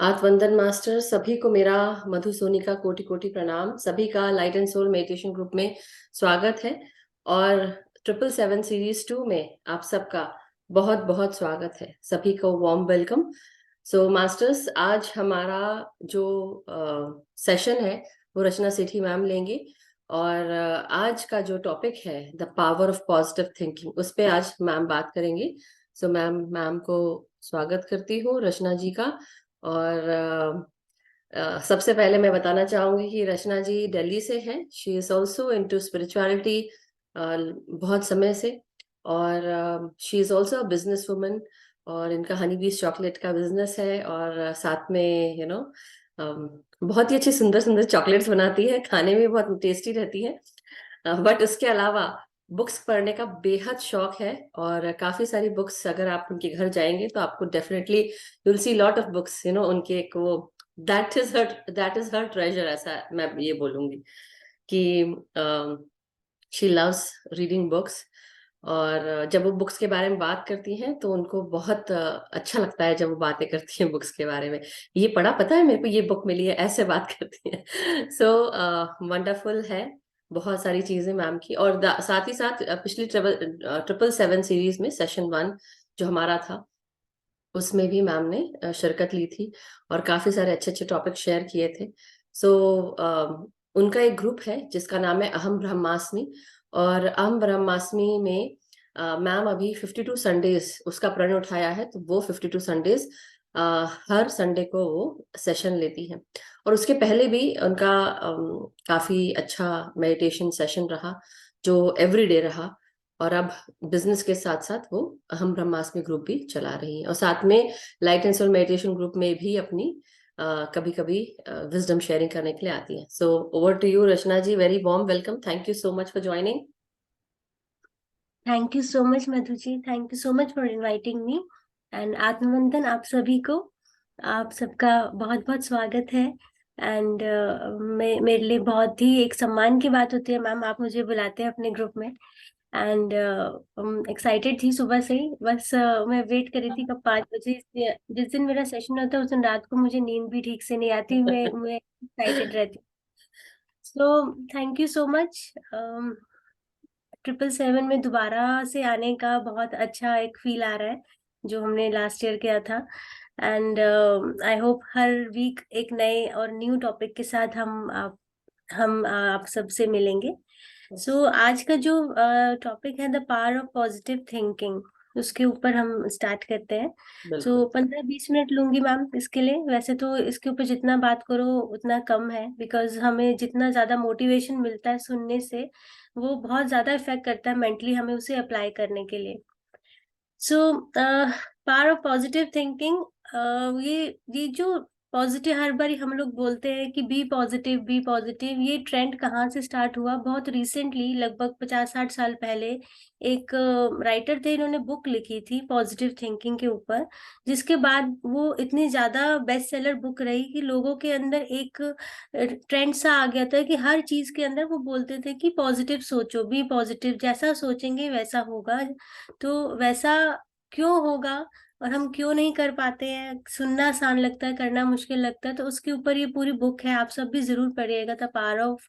आत्मवंदन master सभी को मेरा मधु सोनी का कोटि कोटि प्रणाम। सभी का light and soul meditation group में स्वागत है और 777 सीरीज 2 में आप सबका बहुत बहुत स्वागत है। सभी को वार्म वेलकम। सो मास्टर्स, आज हमारा जो सेशन है वो रचना सेठी मैम लेंगे और आज का जो टॉपिक है the power of positive thinking, उस पे आज मैम बात करेंगे। सो मैम को स्वागत करती हूँ, रचना जी का। और सबसे पहले मैं बताना चाहूंगी कि रचना जी दिल्ली से हैं। She is also into spirituality बहुत समय से, और she is also a business woman. और इनका हनी बीज चॉकलेट का बिजनेस है, और साथ में बहुत ही अच्छी सुंदर सुंदर चॉकलेट्स बनाती है, खाने में बहुत टेस्टी रहती है। बट उसके अलावा बुक्स पढ़ने का बेहद शौक है, और काफी सारी बुक्स, अगर आप उनके घर जाएंगे तो आपको definitely you'll see lot of books, उनके एक वो दैट इज हर ट्रेजर, ऐसा मैं ये बोलूंगी कि शी लव्स रीडिंग बुक्स। और जब वो बुक्स के बारे में बात करती हैं तो उनको बहुत अच्छा लगता है जब वो बातें करती हैं बुक्स के बारे में। ये पढ़ा, पता है मेरे को ये बुक मिली है, ऐसे बात करती हैं। सो वंडरफुल है बहुत सारी चीजें मैम की। और साथ ही साथ पिछली 777 सीरीज में सेशन 1 जो हमारा था, उसमें भी मैम ने शिरकत ली थी और काफी सारे अच्छे अच्छे टॉपिक शेयर किए थे। सो उनका एक ग्रुप है जिसका नाम है अहम ब्रह्मास्मि। और अहम ब्रह्मास्मि में मैम अभी 52 संडेज उसका प्रण उठाया है, तो वो 52 संडेज हर संडे को वो सेशन लेती हैं। और उसके पहले भी उनका काफी अच्छा मेडिटेशन सेशन रहा जो एवरीडे रहा। और अब बिजनेस के साथ साथ वो अहम ब्रह्मास्मि ग्रुप भी चला रही हैं, और साथ में light and soul meditation group में भी अपनी कभी कभी विजडम शेयरिंग करने के लिए आती हैं। So over to you Rachna ji, very warm welcome, thank you so much for joining. Thank you so much Madhu ji, thank you so much for inviting me. And आत्मवंदन आप सभी को, आप सबका बहुत बहुत स्वागत है। एंड मेरे लिए बहुत ही एक सम्मान की बात होती है मैम, आप मुझे बुलाते हैं अपने ग्रुप में। एंड एक्साइटेड थी सुबह से ही, बस मैं वेट कर रही थी कब 5 बजे। जिस दिन मेरा सेशन होता है उस दिन रात को मुझे नींद भी ठीक से नहीं आती, मैं एक्साइटेड रहती हूँ। सो थैंक यू सो मच। 777 में दोबारा से आने का बहुत अच्छा एक फील आ रहा है, जो हमने लास्ट ईयर किया था। एंड आई होप हर वीक एक नए और न्यू टॉपिक के साथ आप सबसे मिलेंगे। सो आज का जो टॉपिक है the power of positive thinking, उसके ऊपर हम स्टार्ट करते हैं। बिल्कुल। सो 15-20 मिनट लूंगी मैम इसके लिए। वैसे तो इसके ऊपर जितना बात करो उतना कम है, बिकॉज हमें जितना ज्यादा मोटिवेशन मिलता है सुनने से, वो बहुत ज्यादा इफेक्ट करता है मेंटली हमें उसे अप्लाई करने के लिए। So power of positive thinking, ये जो पॉजिटिव हर बार हम लोग बोलते हैं कि बी पॉजिटिव बी पॉजिटिव, ये ट्रेंड कहाँ से स्टार्ट हुआ? बहुत रिसेंटली, लगभग 50-60 साल पहले एक राइटर थे, इन्होंने बुक लिखी थी पॉजिटिव थिंकिंग के ऊपर। जिसके बाद वो इतनी ज्यादा बेस्ट सेलर बुक रही कि लोगों के अंदर एक ट्रेंड सा आ गया था कि हर चीज के अंदर वो बोलते थे कि पॉजिटिव सोचो, बी पॉजिटिव, जैसा सोचेंगे वैसा होगा। तो वैसा क्यों होगा और हम क्यों नहीं कर पाते हैं? सुनना आसान लगता है, करना मुश्किल लगता है। तो उसके ऊपर ये पूरी बुक है, आप सब भी जरूर पढ़िएगा, the power of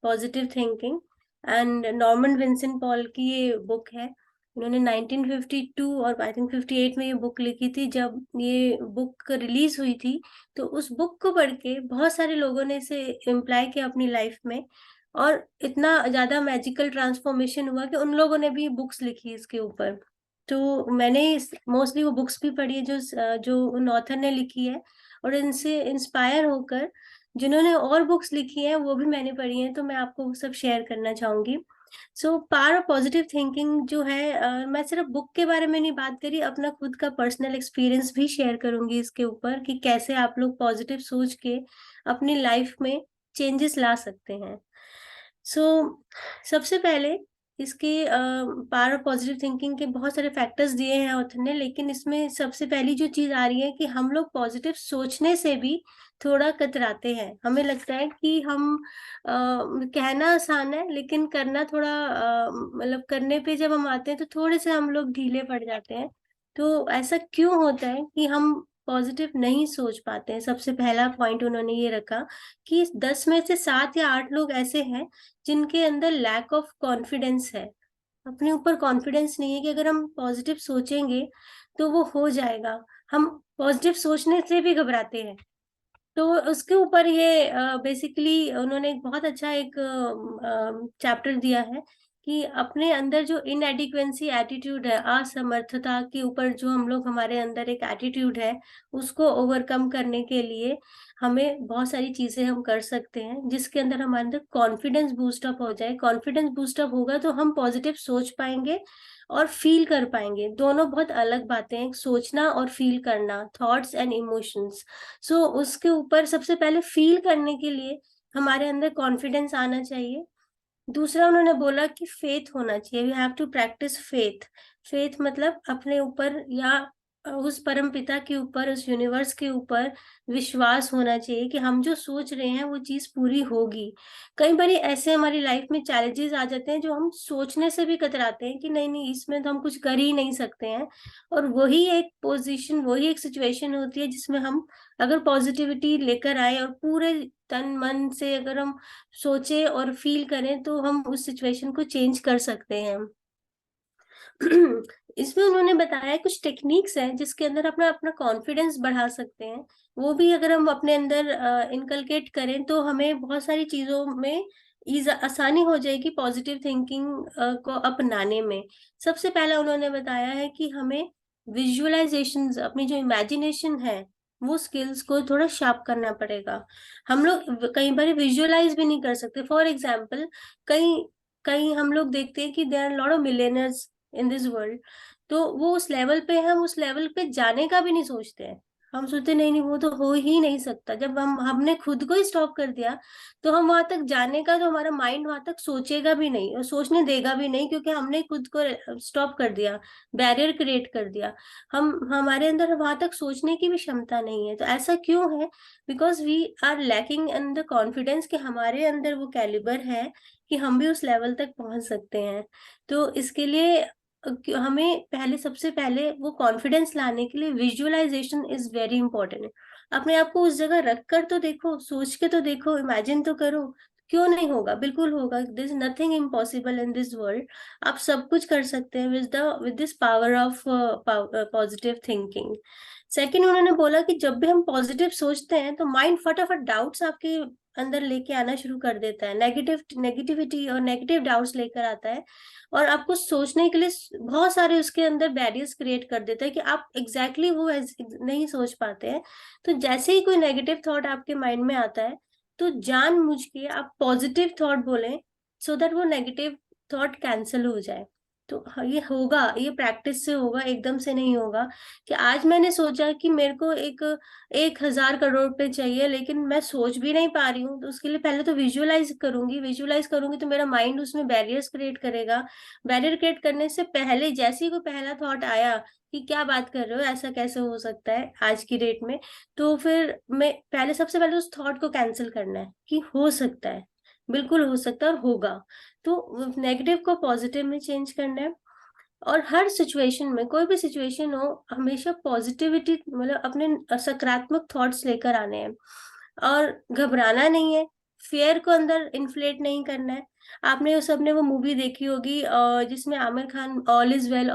positive thinking. And Norman Vincent Paul की ये बुक है। इन्होंने 1952 और आई थिंक 58 में ये बुक लिखी थी। जब ये बुक रिलीज हुई थी तो उस बुक को पढ़ के बहुत सारे लोगों ने इसे इम्प्लाई किया अपनी लाइफ में, और इतना ज्यादा मैजिकल ट्रांसफॉर्मेशन हुआ कि उन लोगों ने भी बुक्स लिखी इसके ऊपर। तो मैंने मोस्टली वो बुक्स भी पढ़ी है जो जो उन ऑथर ने लिखी है, और इनसे इंस्पायर होकर जिन्होंने और बुक्स लिखी हैं वो भी मैंने पढ़ी हैं, तो मैं आपको वो सब शेयर करना चाहूंगी। So power of positive thinking जो है, मैं सिर्फ बुक के बारे में नहीं बात करी, अपना खुद का पर्सनल एक्सपीरियंस भी शेयर करूंगी इसके ऊपर कि कैसे आप लोग पॉजिटिव सोच के अपनी लाइफ में चेंजेस ला सकते हैं। सो सबसे पहले इसके पावर ऑफ पॉजिटिव थिंकिंग के बहुत सारे फैक्टर्स दिए हैं ऑथर ने, लेकिन इसमें सबसे पहली जो चीज आ रही है कि हम लोग पॉजिटिव सोचने से भी थोड़ा कतराते हैं। हमें लगता है कि कहना आसान है लेकिन करना थोड़ा मतलब करने पे जब हम आते हैं तो थोड़े से हम लोग ढीले पड़ जाते हैं। तो ऐसा क्यों होता है कि हम पॉजिटिव नहीं सोच पाते हैं। सबसे पहला पॉइंट उन्होंने ये रखा कि 10 में से 7 या 8 लोग ऐसे हैं जिनके अंदर लैक ऑफ कॉन्फिडेंस है, अपने ऊपर कॉन्फिडेंस नहीं है कि अगर हम पॉजिटिव सोचेंगे तो वो हो जाएगा। हम पॉजिटिव सोचने से भी घबराते हैं। तो उसके ऊपर ये बेसिकली उन्होंने एक बहुत अच्छा एक चैप्टर दिया है कि अपने अंदर जो इनएडिक्वेंसी एटीट्यूड है, असमर्थता के ऊपर जो हम लोग, हमारे अंदर एक एटीट्यूड है, उसको ओवरकम करने के लिए हमें बहुत सारी चीजें हम कर सकते हैं, जिसके अंदर हमारे अंदर कॉन्फिडेंस बूस्ट अप हो जाए। कॉन्फिडेंस बूस्ट अप होगा तो हम पॉजिटिव सोच पाएंगे और फील कर पाएंगे। दोनों बहुत अलग बातें हैं, सोचना और फील करना, थॉट्स एंड इमोशंस। सो उसके ऊपर सबसे पहले फील करने के लिए हमारे अंदर कॉन्फिडेंस आना चाहिए। दूसरा उन्होंने बोला कि फेथ होना चाहिए, we have to practice faith. Faith मतलब अपने ऊपर या उस परम पिता के ऊपर, उस यूनिवर्स के ऊपर विश्वास होना चाहिए कि हम जो सोच रहे हैं वो चीज पूरी होगी। कई बार ऐसे हमारी लाइफ में चैलेंजेस आ जाते हैं जो हम सोचने से भी कतराते हैं कि नहीं नहीं, इसमें तो हम कुछ कर ही नहीं सकते हैं। और वही एक पोजीशन, वही एक सिचुएशन होती है जिसमें हम अगर पॉजिटिविटी लेकर आए और पूरे तन मन से अगर हम सोचे और फील करें तो हम उस सिचुएशन को चेंज कर सकते हैं। इसमें उन्होंने बताया कुछ टेक्निक्स हैं जिसके अंदर अपना अपना कॉन्फिडेंस बढ़ा सकते हैं। वो भी अगर हम अपने अंदर इनकलकेट करें तो हमें बहुत सारी चीजों में आसानी हो जाएगी पॉजिटिव थिंकिंग को अपनाने में। सबसे पहला उन्होंने बताया है कि हमें विजुअलाइजेशंस, अपनी जो इमेजिनेशन है, वो स्किल्स को थोड़ा शार्प करना पड़ेगा। हम लोग कई बार विजुअलाइज भी नहीं कर सकते। फॉर एग्जाम्पल, कई कई हम लोग देखते हैं कि there are lot of millionaires in this world. तो वो उस लेवल पे, हम उस लेवल पे जाने का भी नहीं सोचते हैं। हम सोचते नहीं नहीं, वो तो हो ही नहीं सकता। जब हमने खुद को ही स्टॉप कर दिया तो हम वहां तक जाने का, जो हमारा माइंड वहां तक सोचेगा भी नहीं और सोचने देगा भी नहीं, क्योंकि हमने खुद को स्टॉप कर दिया, बैरियर क्रिएट कर दिया। हमारे अंदर वहां तक सोचने की भी क्षमता नहीं है। तो ऐसा क्यों है? Because we are lacking in the confidence कि हमारे अंदर वो कैलिबर है कि हम भी उस लेवल तक पहुंच सकते हैं। तो इसके लिए हमें पहले, सबसे पहले वो कॉन्फिडेंस लाने के लिए विजुअलाइजेशन इज वेरी इंपॉर्टेंट। अपने आप को उस जगह रख कर तो देखो, सोच के तो देखो, इमेजिन तो करो। क्यों नहीं होगा? बिल्कुल होगा। This nothing impossible in this world. आप सब कुछ कर सकते हैं with this power of positive thinking. Second, उन्होंने बोला कि जब भी हम पॉजिटिव सोचते हैं तो माइंड फटाफट डाउट्स आपके अंदर लेके आना शुरू कर देता है, नेगेटिविटी और नेगेटिव डाउट्स लेकर आता है, और आपको सोचने के लिए बहुत सारे उसके अंदर बैरियर्स क्रिएट कर देता है कि आप एग्जैक्टली वो नहीं सोच पाते हैं। तो जैसे ही कोई नेगेटिव थॉट आपके माइंड में आता है तो जानबूझ के आप पॉजिटिव थॉट बोलें, सो दैट वो नेगेटिव थॉट कैंसिल हो जाए। तो ये होगा, ये प्रैक्टिस से होगा, एकदम से नहीं होगा। कि आज मैंने सोचा कि मेरे को 1,000 करोड़ रुपए चाहिए, लेकिन मैं सोच भी नहीं पा रही हूँ, तो उसके लिए पहले तो विजुअलाइज करूंगी तो मेरा माइंड उसमें बैरियर्स क्रिएट करेगा। बैरियर क्रिएट करने से पहले जैसे ही कोई पहला थॉट आया कि क्या बात कर रहे हो, ऐसा कैसे हो सकता है आज की डेट में, तो फिर मैं पहले, सबसे पहले उस थॉट को कैंसिल करना है कि हो सकता है, बिल्कुल हो सकता है और होगा। तो नेगेटिव को पॉजिटिव में चेंज करना है। और हर सिचुएशन में, कोई भी सिचुएशन हो, हमेशा पॉजिटिविटी, मतलब अपने सकारात्मक थॉट्स लेकर आने हैं और घबराना नहीं है। फियर को अंदर इन्फ्लेट नहीं करना है। आपने सबने वो मूवी देखी होगी जिसमें Aamir Khan all is well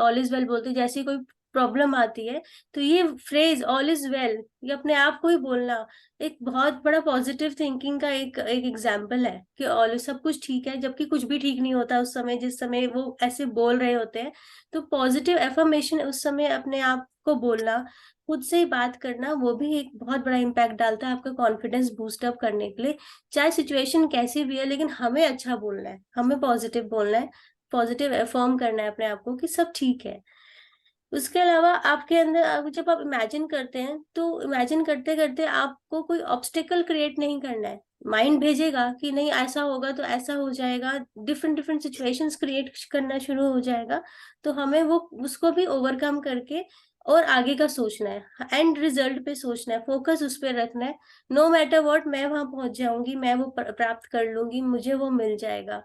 बोलते हैं। जैसे ही कोई प्रॉब्लम आती है तो ये फ्रेज ऑल इज वेल, ये अपने आप को ही बोलना एक बहुत बड़ा पॉजिटिव थिंकिंग का एक एक एग्जाम्पल है कि ऑल, सब कुछ ठीक है, जबकि कुछ भी ठीक नहीं होता उस समय, जिस समय वो ऐसे बोल रहे होते हैं। तो पॉजिटिव एफर्मेशन उस समय अपने आप को बोलना, खुद से ही बात करना, वो भी एक बहुत बड़ा इम्पैक्ट डालता है आपका कॉन्फिडेंस बूस्ट अप करने के लिए। चाहे सिचुएशन कैसी भी है, लेकिन हमें अच्छा बोलना है, हमें पॉजिटिव बोलना है, पॉजिटिव एफर्म करना है अपने आप को कि सब ठीक है। उसके अलावा आपके अंदर, जब आप इमेजिन करते हैं तो इमेजिन करते करते आपको कोई ऑब्स्टिकल क्रिएट नहीं करना है। माइंड भेजेगा कि नहीं ऐसा होगा तो ऐसा हो जाएगा, डिफरेंट डिफरेंट सिचुएशंस क्रिएट करना शुरू हो जाएगा। तो हमें वो उसको भी ओवरकम करके और आगे का सोचना है, एंड रिजल्ट पे सोचना है, फोकस उस पर रखना है। नो मैटर व्हाट, मैं वहां पहुंच जाऊंगी, मैं वो प्राप्त कर लूंगी, मुझे वो मिल जाएगा।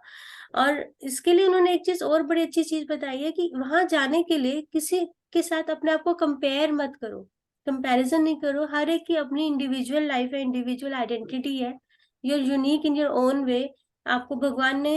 और इसके लिए उन्होंने एक चीज और बड़ी अच्छी चीज बताई है कि वहां जाने के लिए किसी के साथ अपने आप को कंपेयर मत करो। कंपैरिजन नहीं करो, हर एक की अपनी इंडिविजुअल लाइफ है, इंडिविजुअल आइडेंटिटी है, you are unique in your own way. आपको भगवान ने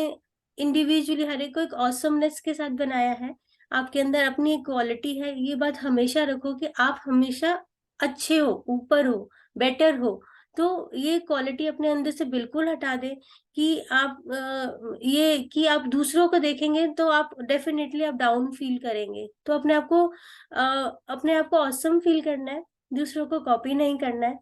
इंडिविजुअली हर एक को एक ऑसमनेस के साथ बनाया है, आपके अंदर अपनी एक क्वालिटी है। ये बात हमेशा रखो कि आप हमेशा अच्छे हो, ऊपर हो, बेटर हो। तो ये क्वालिटी अपने अंदर से बिल्कुल हटा दे कि आप ये कि आप दूसरों को देखेंगे तो आप डेफिनेटली आप डाउन फील करेंगे। तो अपने आप को ऑसम फील करना है, दूसरों को कॉपी नहीं करना है।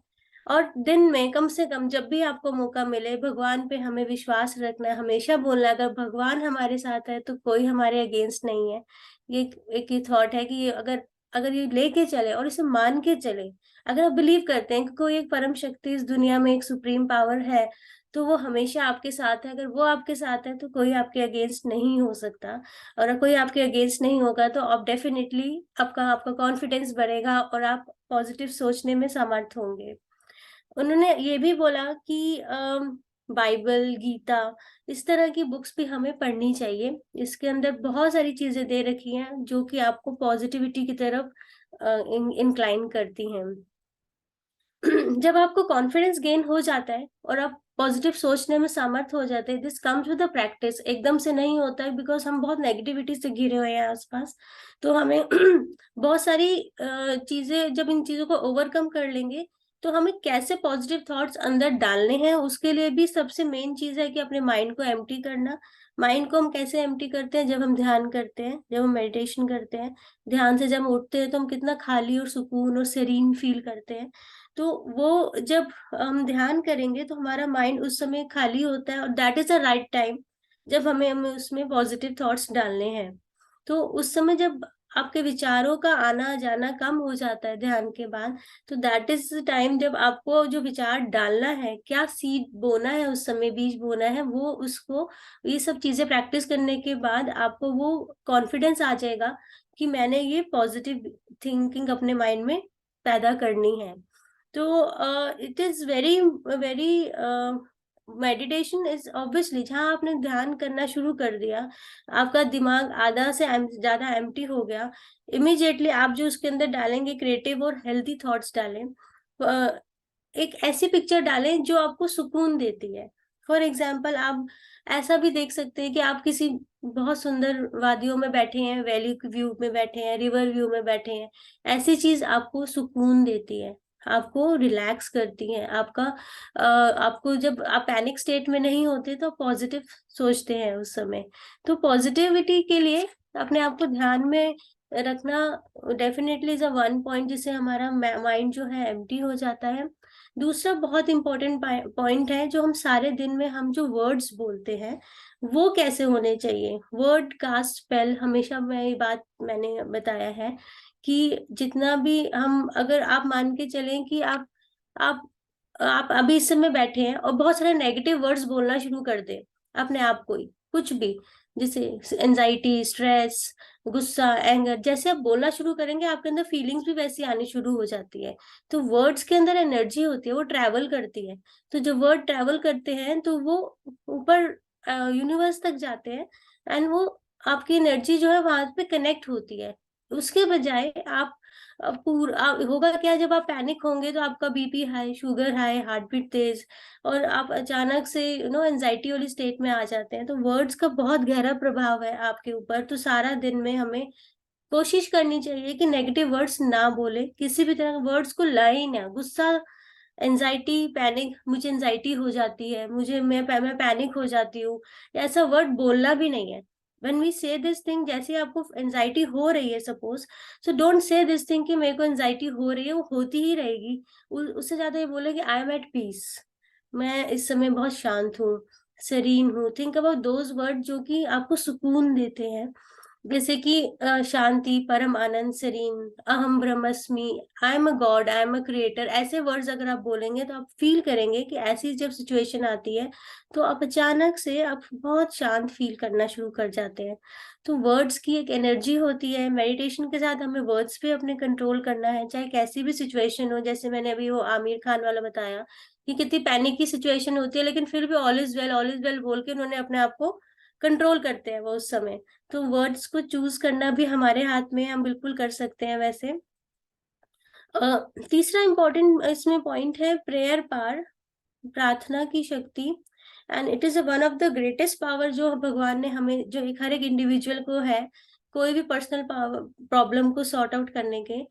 और दिन में कम से कम जब भी आपको मौका मिले, भगवान पे हमें विश्वास रखना है, हमेशा बोलना है, अगर भगवान हमारे साथ है तो कोई हमारे अगेंस्ट नहीं है। ये एक ही थॉट है कि ये अगर अगर ये लेके चले और इसे मान के चले, अगर आप बिलीव करते हैं कि कोई एक परम शक्ति इस दुनिया में, एक सुप्रीम पावर है, तो वो हमेशा आपके साथ है। अगर वो आपके साथ है तो कोई आपके अगेंस्ट नहीं हो सकता। और अगर कोई आपके अगेंस्ट नहीं होगा तो आप डेफिनेटली आपका आपका कॉन्फिडेंस बढ़ेगा और आप पॉजिटिव सोचने में समर्थ होंगे। उन्होंने ये भी बोला कि बाइबल, गीता, इस तरह की बुक्स भी हमें पढ़नी चाहिए। इसके अंदर बहुत सारी चीजें दे रखी हैं जो कि आपको पॉजिटिविटी की तरफ इंक्लाइन करती हैं। जब आपको कॉन्फिडेंस गेन हो जाता है और आप पॉजिटिव सोचने में समर्थ हो जाते हैं, this comes with the practice, एकदम से नहीं होता है, बिकॉज हम बहुत नेगेटिविटी से घिरे हुए हैं आसपास। तो हमें बहुत सारी चीजें, जब इन चीजों को ओवरकम कर लेंगे तो हमें कैसे पॉजिटिव थॉट्स अंदर डालने हैं, उसके लिए भी सबसे मेन चीज है कि अपने माइंड को एम्प्टी करना। माइंड को हम कैसे एम्प्टी करते हैं? जब हम ध्यान करते हैं, जब हम मेडिटेशन करते हैं। ध्यान से जब हम उठते हैं तो हम कितना खाली और सुकून और सेरीन फील करते हैं। तो वो जब हम ध्यान करेंगे तो हमारा माइंड उस समय खाली होता है, और that is the right time जब हमें उसमें पॉजिटिव थॉट्स डालने हैं। तो उस समय जब आपके विचारों का आना जाना कम हो जाता है ध्यान के बाद, तो दैट इज द टाइम जब आपको जो विचार डालना है, क्या सीड बोना है, उस समय बीज बोना है, वो उसको, ये सब चीजें प्रैक्टिस करने के बाद आपको वो कॉन्फिडेंस आ जाएगा कि मैंने ये पॉजिटिव थिंकिंग अपने माइंड में पैदा करनी है। तो it is very very meditation is obviously, जहाँ आपने ध्यान करना शुरू कर दिया, आपका दिमाग आधा से ज्यादा एम्प्टी हो गया, इमिजिएटली आप जो उसके अंदर डालेंगे क्रिएटिव और हेल्दी थॉट्स डालें। एक ऐसी पिक्चर डालें जो आपको सुकून देती है। फॉर एग्जाम्पल, आप ऐसा भी देख सकते हैं कि आप किसी बहुत सुंदर वादियों में बैठे हैं, वैली व्यू में बैठे हैं, रिवर व्यू में बैठे हैं। ऐसी चीज आपको सुकून देती है, आपको रिलैक्स करती है। आपको जब आप पैनिक स्टेट में नहीं होते तो पॉजिटिव सोचते हैं उस समय। तो पॉजिटिविटी के लिए अपने आप को ध्यान में रखना definitely is a one point, जिससे हमारा माइंड जो है एम्प्टी हो जाता है। दूसरा बहुत इंपॉर्टेंट पॉइंट है, जो हम सारे दिन में हम जो वर्ड्स बोलते हैं वो कैसे होने चाहिए। वर्ड कास्ट स्पेल, हमेशा मैं ये बात मैंने बताया है कि जितना भी हम, अगर आप मान के चलें कि आप आप अभी इस समय बैठे हैं और बहुत सारे नेगेटिव वर्ड्स बोलना शुरू कर दें अपने आप को ही, कुछ भी, जैसे एंजाइटी, स्ट्रेस, गुस्सा, एंगर, जैसे आप बोलना शुरू करेंगे आपके अंदर फीलिंग्स भी वैसी आनी शुरू हो जाती है। तो वर्ड्स के अंदर एनर्जी होती है, वो ट्रैवल करती है। तो जब वर्ड ट्रैवल करते हैं तो वो ऊपर यूनिवर्स तक जाते हैं, एंड वो आपकी एनर्जी जो है वहां पे कनेक्ट होती है। उसके बजाय आप पूरा होगा क्या, जब आप पैनिक होंगे तो आपका BP high, sugar high, heart beat तेज, और आप अचानक से एंजाइटी वाली स्टेट में आ जाते हैं। तो वर्ड्स का बहुत गहरा प्रभाव है आपके ऊपर। तो सारा दिन में हमें कोशिश करनी चाहिए कि नेगेटिव वर्ड्स ना बोले, किसी भी तरह के वर्ड्स को लाए ही ना। गुस्सा, एंजाइटी, पैनिक, मुझे एंजाइटी हो जाती है, मैं पैनिक हो जाती हूँ, ऐसा वर्ड बोलना भी नहीं है। when we say this thing, जैसे आपको एंजाइटी हो रही है suppose, so don't say this thing कि मेरे को एंजाइटी हो रही है, वो होती ही रहेगी। उससे ज्यादा ये बोले कि आई एम एट पीस, मैं इस समय बहुत शांत हूँ, serene हूँ। थिंक अबाउट दोज वर्ड जो कि आपको सुकून देते हैं, जैसे कि शांति, परम आनंद, सरीन, अहम ब्रह्मस्मि, I am a god, I am a creator. ऐसे वर्ड्स अगर आप बोलेंगे तो आप फील करेंगे कि ऐसी जब सिचुएशन आती है तो आप अचानक से आप बहुत शांत फील करना शुरू कर जाते हैं। तो वर्ड्स की एक एनर्जी होती है। मेडिटेशन के साथ हमें वर्ड्स पे अपने कंट्रोल करना है, चाहे कैसी भी सिचुएशन हो। जैसे मैंने अभी वो आमिर खान वाला बताया कि कितनी पैनिक की सिचुएशन होती है, लेकिन फिर भी ऑल इज वेल बोल के उन्होंने अपने आप को कंट्रोल करते हैं वो उस समय। तो वर्ड्स को चूज करना भी हमारे हाथ में है, हम बिल्कुल कर सकते हैं वैसे। तीसरा इम्पोर्टेंट इसमें पॉइंट है प्रेयर पावर, प्रार्थना की शक्ति। And it is one of the greatest power जो भगवान ने हमें, जो एक हर एक इंडिविजुअल को है, कोई भी पर्सनल प्रॉब्लम को सॉर्ट आउट करने के।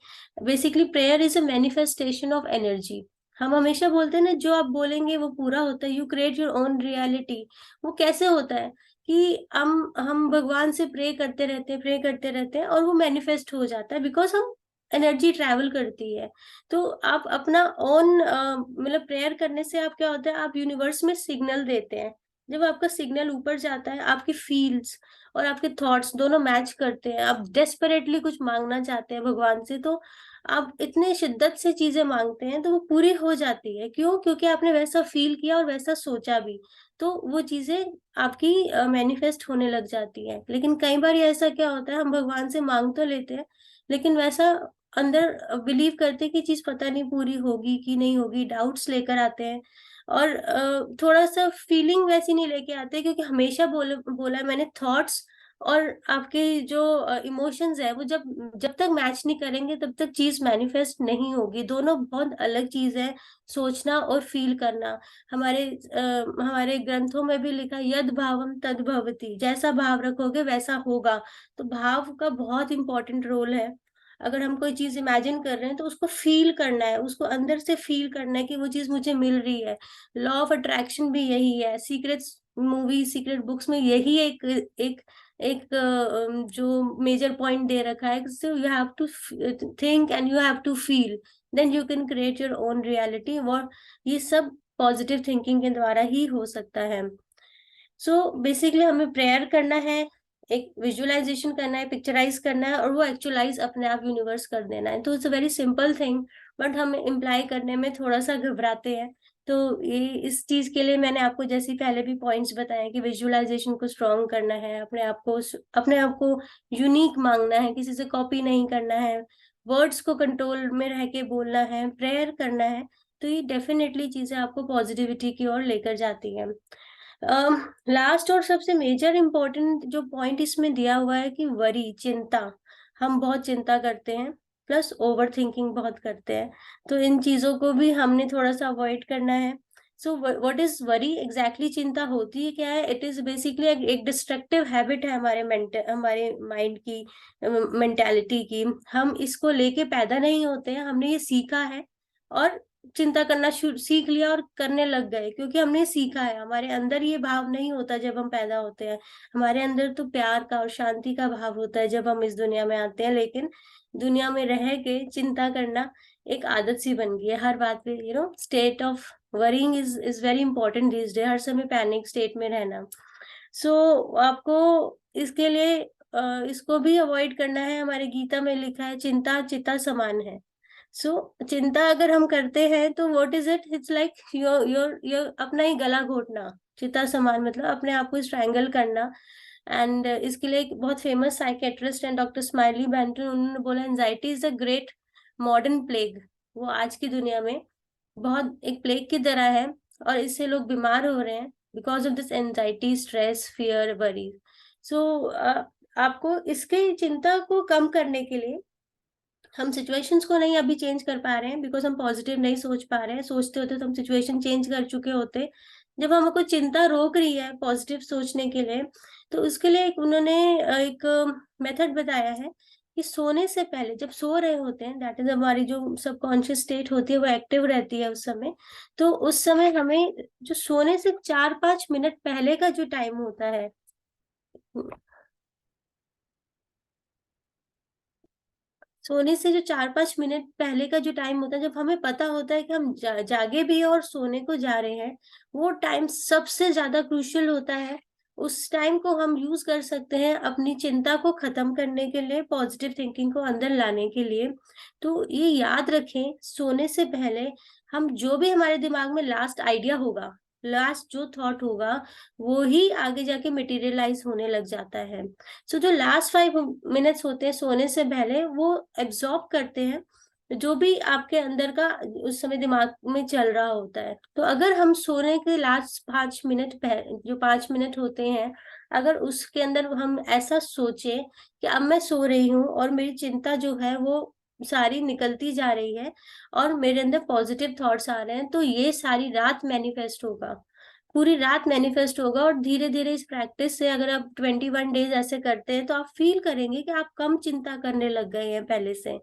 Basically prayer is a manifestation of energy. हम हमेशा बोलते हैं ना, जो आप बोलेंगे वो पूरा होता है, you create your own reality. वो कैसे होता है कि हम भगवान से प्रे करते रहते हैं और वो मैनिफेस्ट हो जाता है, बिकॉज हम एनर्जी ट्रैवल करती है। तो आप अपना ओन मतलब प्रेयर करने से आप क्या होता है, आप यूनिवर्स में सिग्नल देते हैं। जब आपका सिग्नल ऊपर जाता है, आपके फील्स और आपके थॉट्स दोनों मैच करते हैं, आप डेस्परेटली कुछ मांगना चाहते हैं भगवान से, तो आप इतने शिद्दत से चीजें मांगते हैं तो वो पूरी हो जाती है। क्यों? क्योंकि आपने वैसा फील किया और वैसा सोचा भी, तो वो चीजें आपकी मैनिफेस्ट होने लग जाती है। लेकिन कई बार ऐसा क्या होता है, हम भगवान से मांग तो लेते हैं, लेकिन वैसा अंदर बिलीव करते हैं कि चीज पता नहीं पूरी होगी कि नहीं होगी, डाउट्स लेकर आते हैं। और थोड़ा सा फीलिंग वैसी नहीं लेके आते, क्योंकि हमेशा बोला है मैंने, थॉट्स और आपके जो इमोशंस है वो जब जब तक मैच नहीं करेंगे तब तक चीज मैनिफेस्ट नहीं होगी। दोनों बहुत अलग चीज है, सोचना और फील करना। हमारे ग्रंथों में भी लिखा है, यद भावम तद भवति, जैसा भाव रखोगे वैसा होगा। तो भाव का बहुत इंपॉर्टेंट रोल है। अगर हम कोई चीज इमेजिन कर रहे हैं तो उसको फील करना है, उसको अंदर से फील करना है कि वो चीज मुझे मिल रही है। लॉ ऑफ अट्रैक्शन भी यही है, सीक्रेट मूवी, सीक्रेट बुक्स में यही एक एक एक जो मेजर पॉइंट दे रखा है। So you have to think and you have to feel, then you can create your own reality. और ये सब पॉजिटिव थिंकिंग के द्वारा ही हो सकता है। सो बेसिकली हमें प्रेयर करना है, एक विजुअलाइजेशन करना है, पिक्चराइज करना है, और वो एक्चुअलाइज अपने आप यूनिवर्स कर देना है। तो it's a very simple thing, but हम इम्प्लाई करने में थोड़ा सा घबराते हैं। तो ये इस चीज के लिए मैंने आपको जैसे पहले भी पॉइंट्स बताए कि विजुअलाइजेशन को स्ट्रॉन्ग करना है, अपने आप को यूनिक मांगना है, किसी से कॉपी नहीं करना है, वर्ड्स को कंट्रोल में रह के बोलना है, प्रेयर करना है। तो ये डेफिनेटली चीजें आपको पॉजिटिविटी की ओर लेकर जाती हैं। लास्ट और सबसे मेजर इम्पोर्टेंट जो पॉइंट इसमें दिया हुआ है कि वरी, चिंता, हम बहुत चिंता करते हैं, प्लस ओवर थिंकिंग बहुत करते हैं। तो इन चीजों को भी हमने थोड़ा सा अवॉइड करना है। So what is worry exactly? चिंता होती है क्या है? इट इज बेसिकली एक डिस्ट्रक्टिव हैबिट है हमारे माइंड की, मेंटेलिटी की। हम इसको लेके पैदा नहीं होते हैं, हमने ये सीखा है और चिंता करना सीख लिया और करने लग गए, क्योंकि हमने सीखा है। हमारे अंदर ये भाव नहीं होता जब हम पैदा होते हैं। हमारे अंदर तो प्यार का और शांति का भाव होता है जब हम इस दुनिया में आते हैं। लेकिन दुनिया में रह के चिंता करना एक आदत सी बन गई है हर बात पे। State of worrying is very important this day, हर समय पैनिक स्टेट में रहना। सो आपको इसके लिए इसको भी अवॉइड करना है। हमारे गीता में लिखा है, चिंता चिता समान है। चिंता अगर हम करते हैं तो what is it? It's like your अपना ही गला घोटना। चिता समान मतलब अपने आप को स्ट्रैंगल करना। एंड इसके लिए एक बहुत फेमस साइकेट्रिस्ट हैं, डॉक्टर स्माइली बेंटन, उन्होंने बोला anxiety is a great modern plague. वो आज की दुनिया में बहुत एक प्लेग की तरह है, और इससे लोग बीमार हो रहे हैं because of this anxiety, stress, fear, worry. So आपको इसके चिंता को कम करने के लिए, हम सिचुएशंस को नहीं अभी चेंज कर पा रहे हैं बिकॉज हम पॉजिटिव नहीं सोच पा रहे हैं। सोचते होते तो हम सिचुएशन चेंज कर चुके होते। जब हमको चिंता रोक रही है पॉजिटिव सोचने के लिए, तो उसके लिए उन्होंने एक मेथड बताया है कि सोने से पहले, जब सो रहे होते हैं, दैट इज हमारी जो सबकॉन्शियस स्टेट होती है वो एक्टिव रहती है उस समय। तो उस समय हमें जो सोने से 4-5 मिनट पहले का जो टाइम होता है, सोने से जो 4-5 मिनट पहले का जो टाइम होता है, जब हमें पता होता है कि हम जागे भी हैं और सोने को जा रहे हैं, वो टाइम सबसे ज्यादा क्रूशियल होता है। उस टाइम को हम यूज कर सकते हैं अपनी चिंता को खत्म करने के लिए, पॉजिटिव थिंकिंग को अंदर लाने के लिए। तो ये याद रखें, सोने से पहले हम जो भी हमारे दिमाग में लास्ट आइडिया होगा, लास्ट जो थॉट होगा, वो ही आगे जाके मटेरियलाइज होने लग जाता है। जो लास्ट 5 मिनट्स होते हैं सोने से पहले, वो एब्जॉर्ब करते हैं जो भी आपके अंदर का उस समय दिमाग में चल रहा होता है। तो अगर हम सोने के लास्ट 5 मिनट जो 5 मिनट होते हैं, अगर उसके अंदर हम ऐसा सोचे कि अब मैं सो रही हूँ और मेरी चिंता जो है वो सारी निकलती जा रही है और मेरे अंदर पॉजिटिव थॉट्स आ रहे हैं, तो ये सारी रात मैनिफेस्ट होगा, पूरी रात मैनिफेस्ट होगा। और धीरे धीरे इस प्रैक्टिस से अगर आप 21 डेज ऐसे करते हैं तो आप फील करेंगे कि आप कम चिंता करने लग गए हैं पहले से।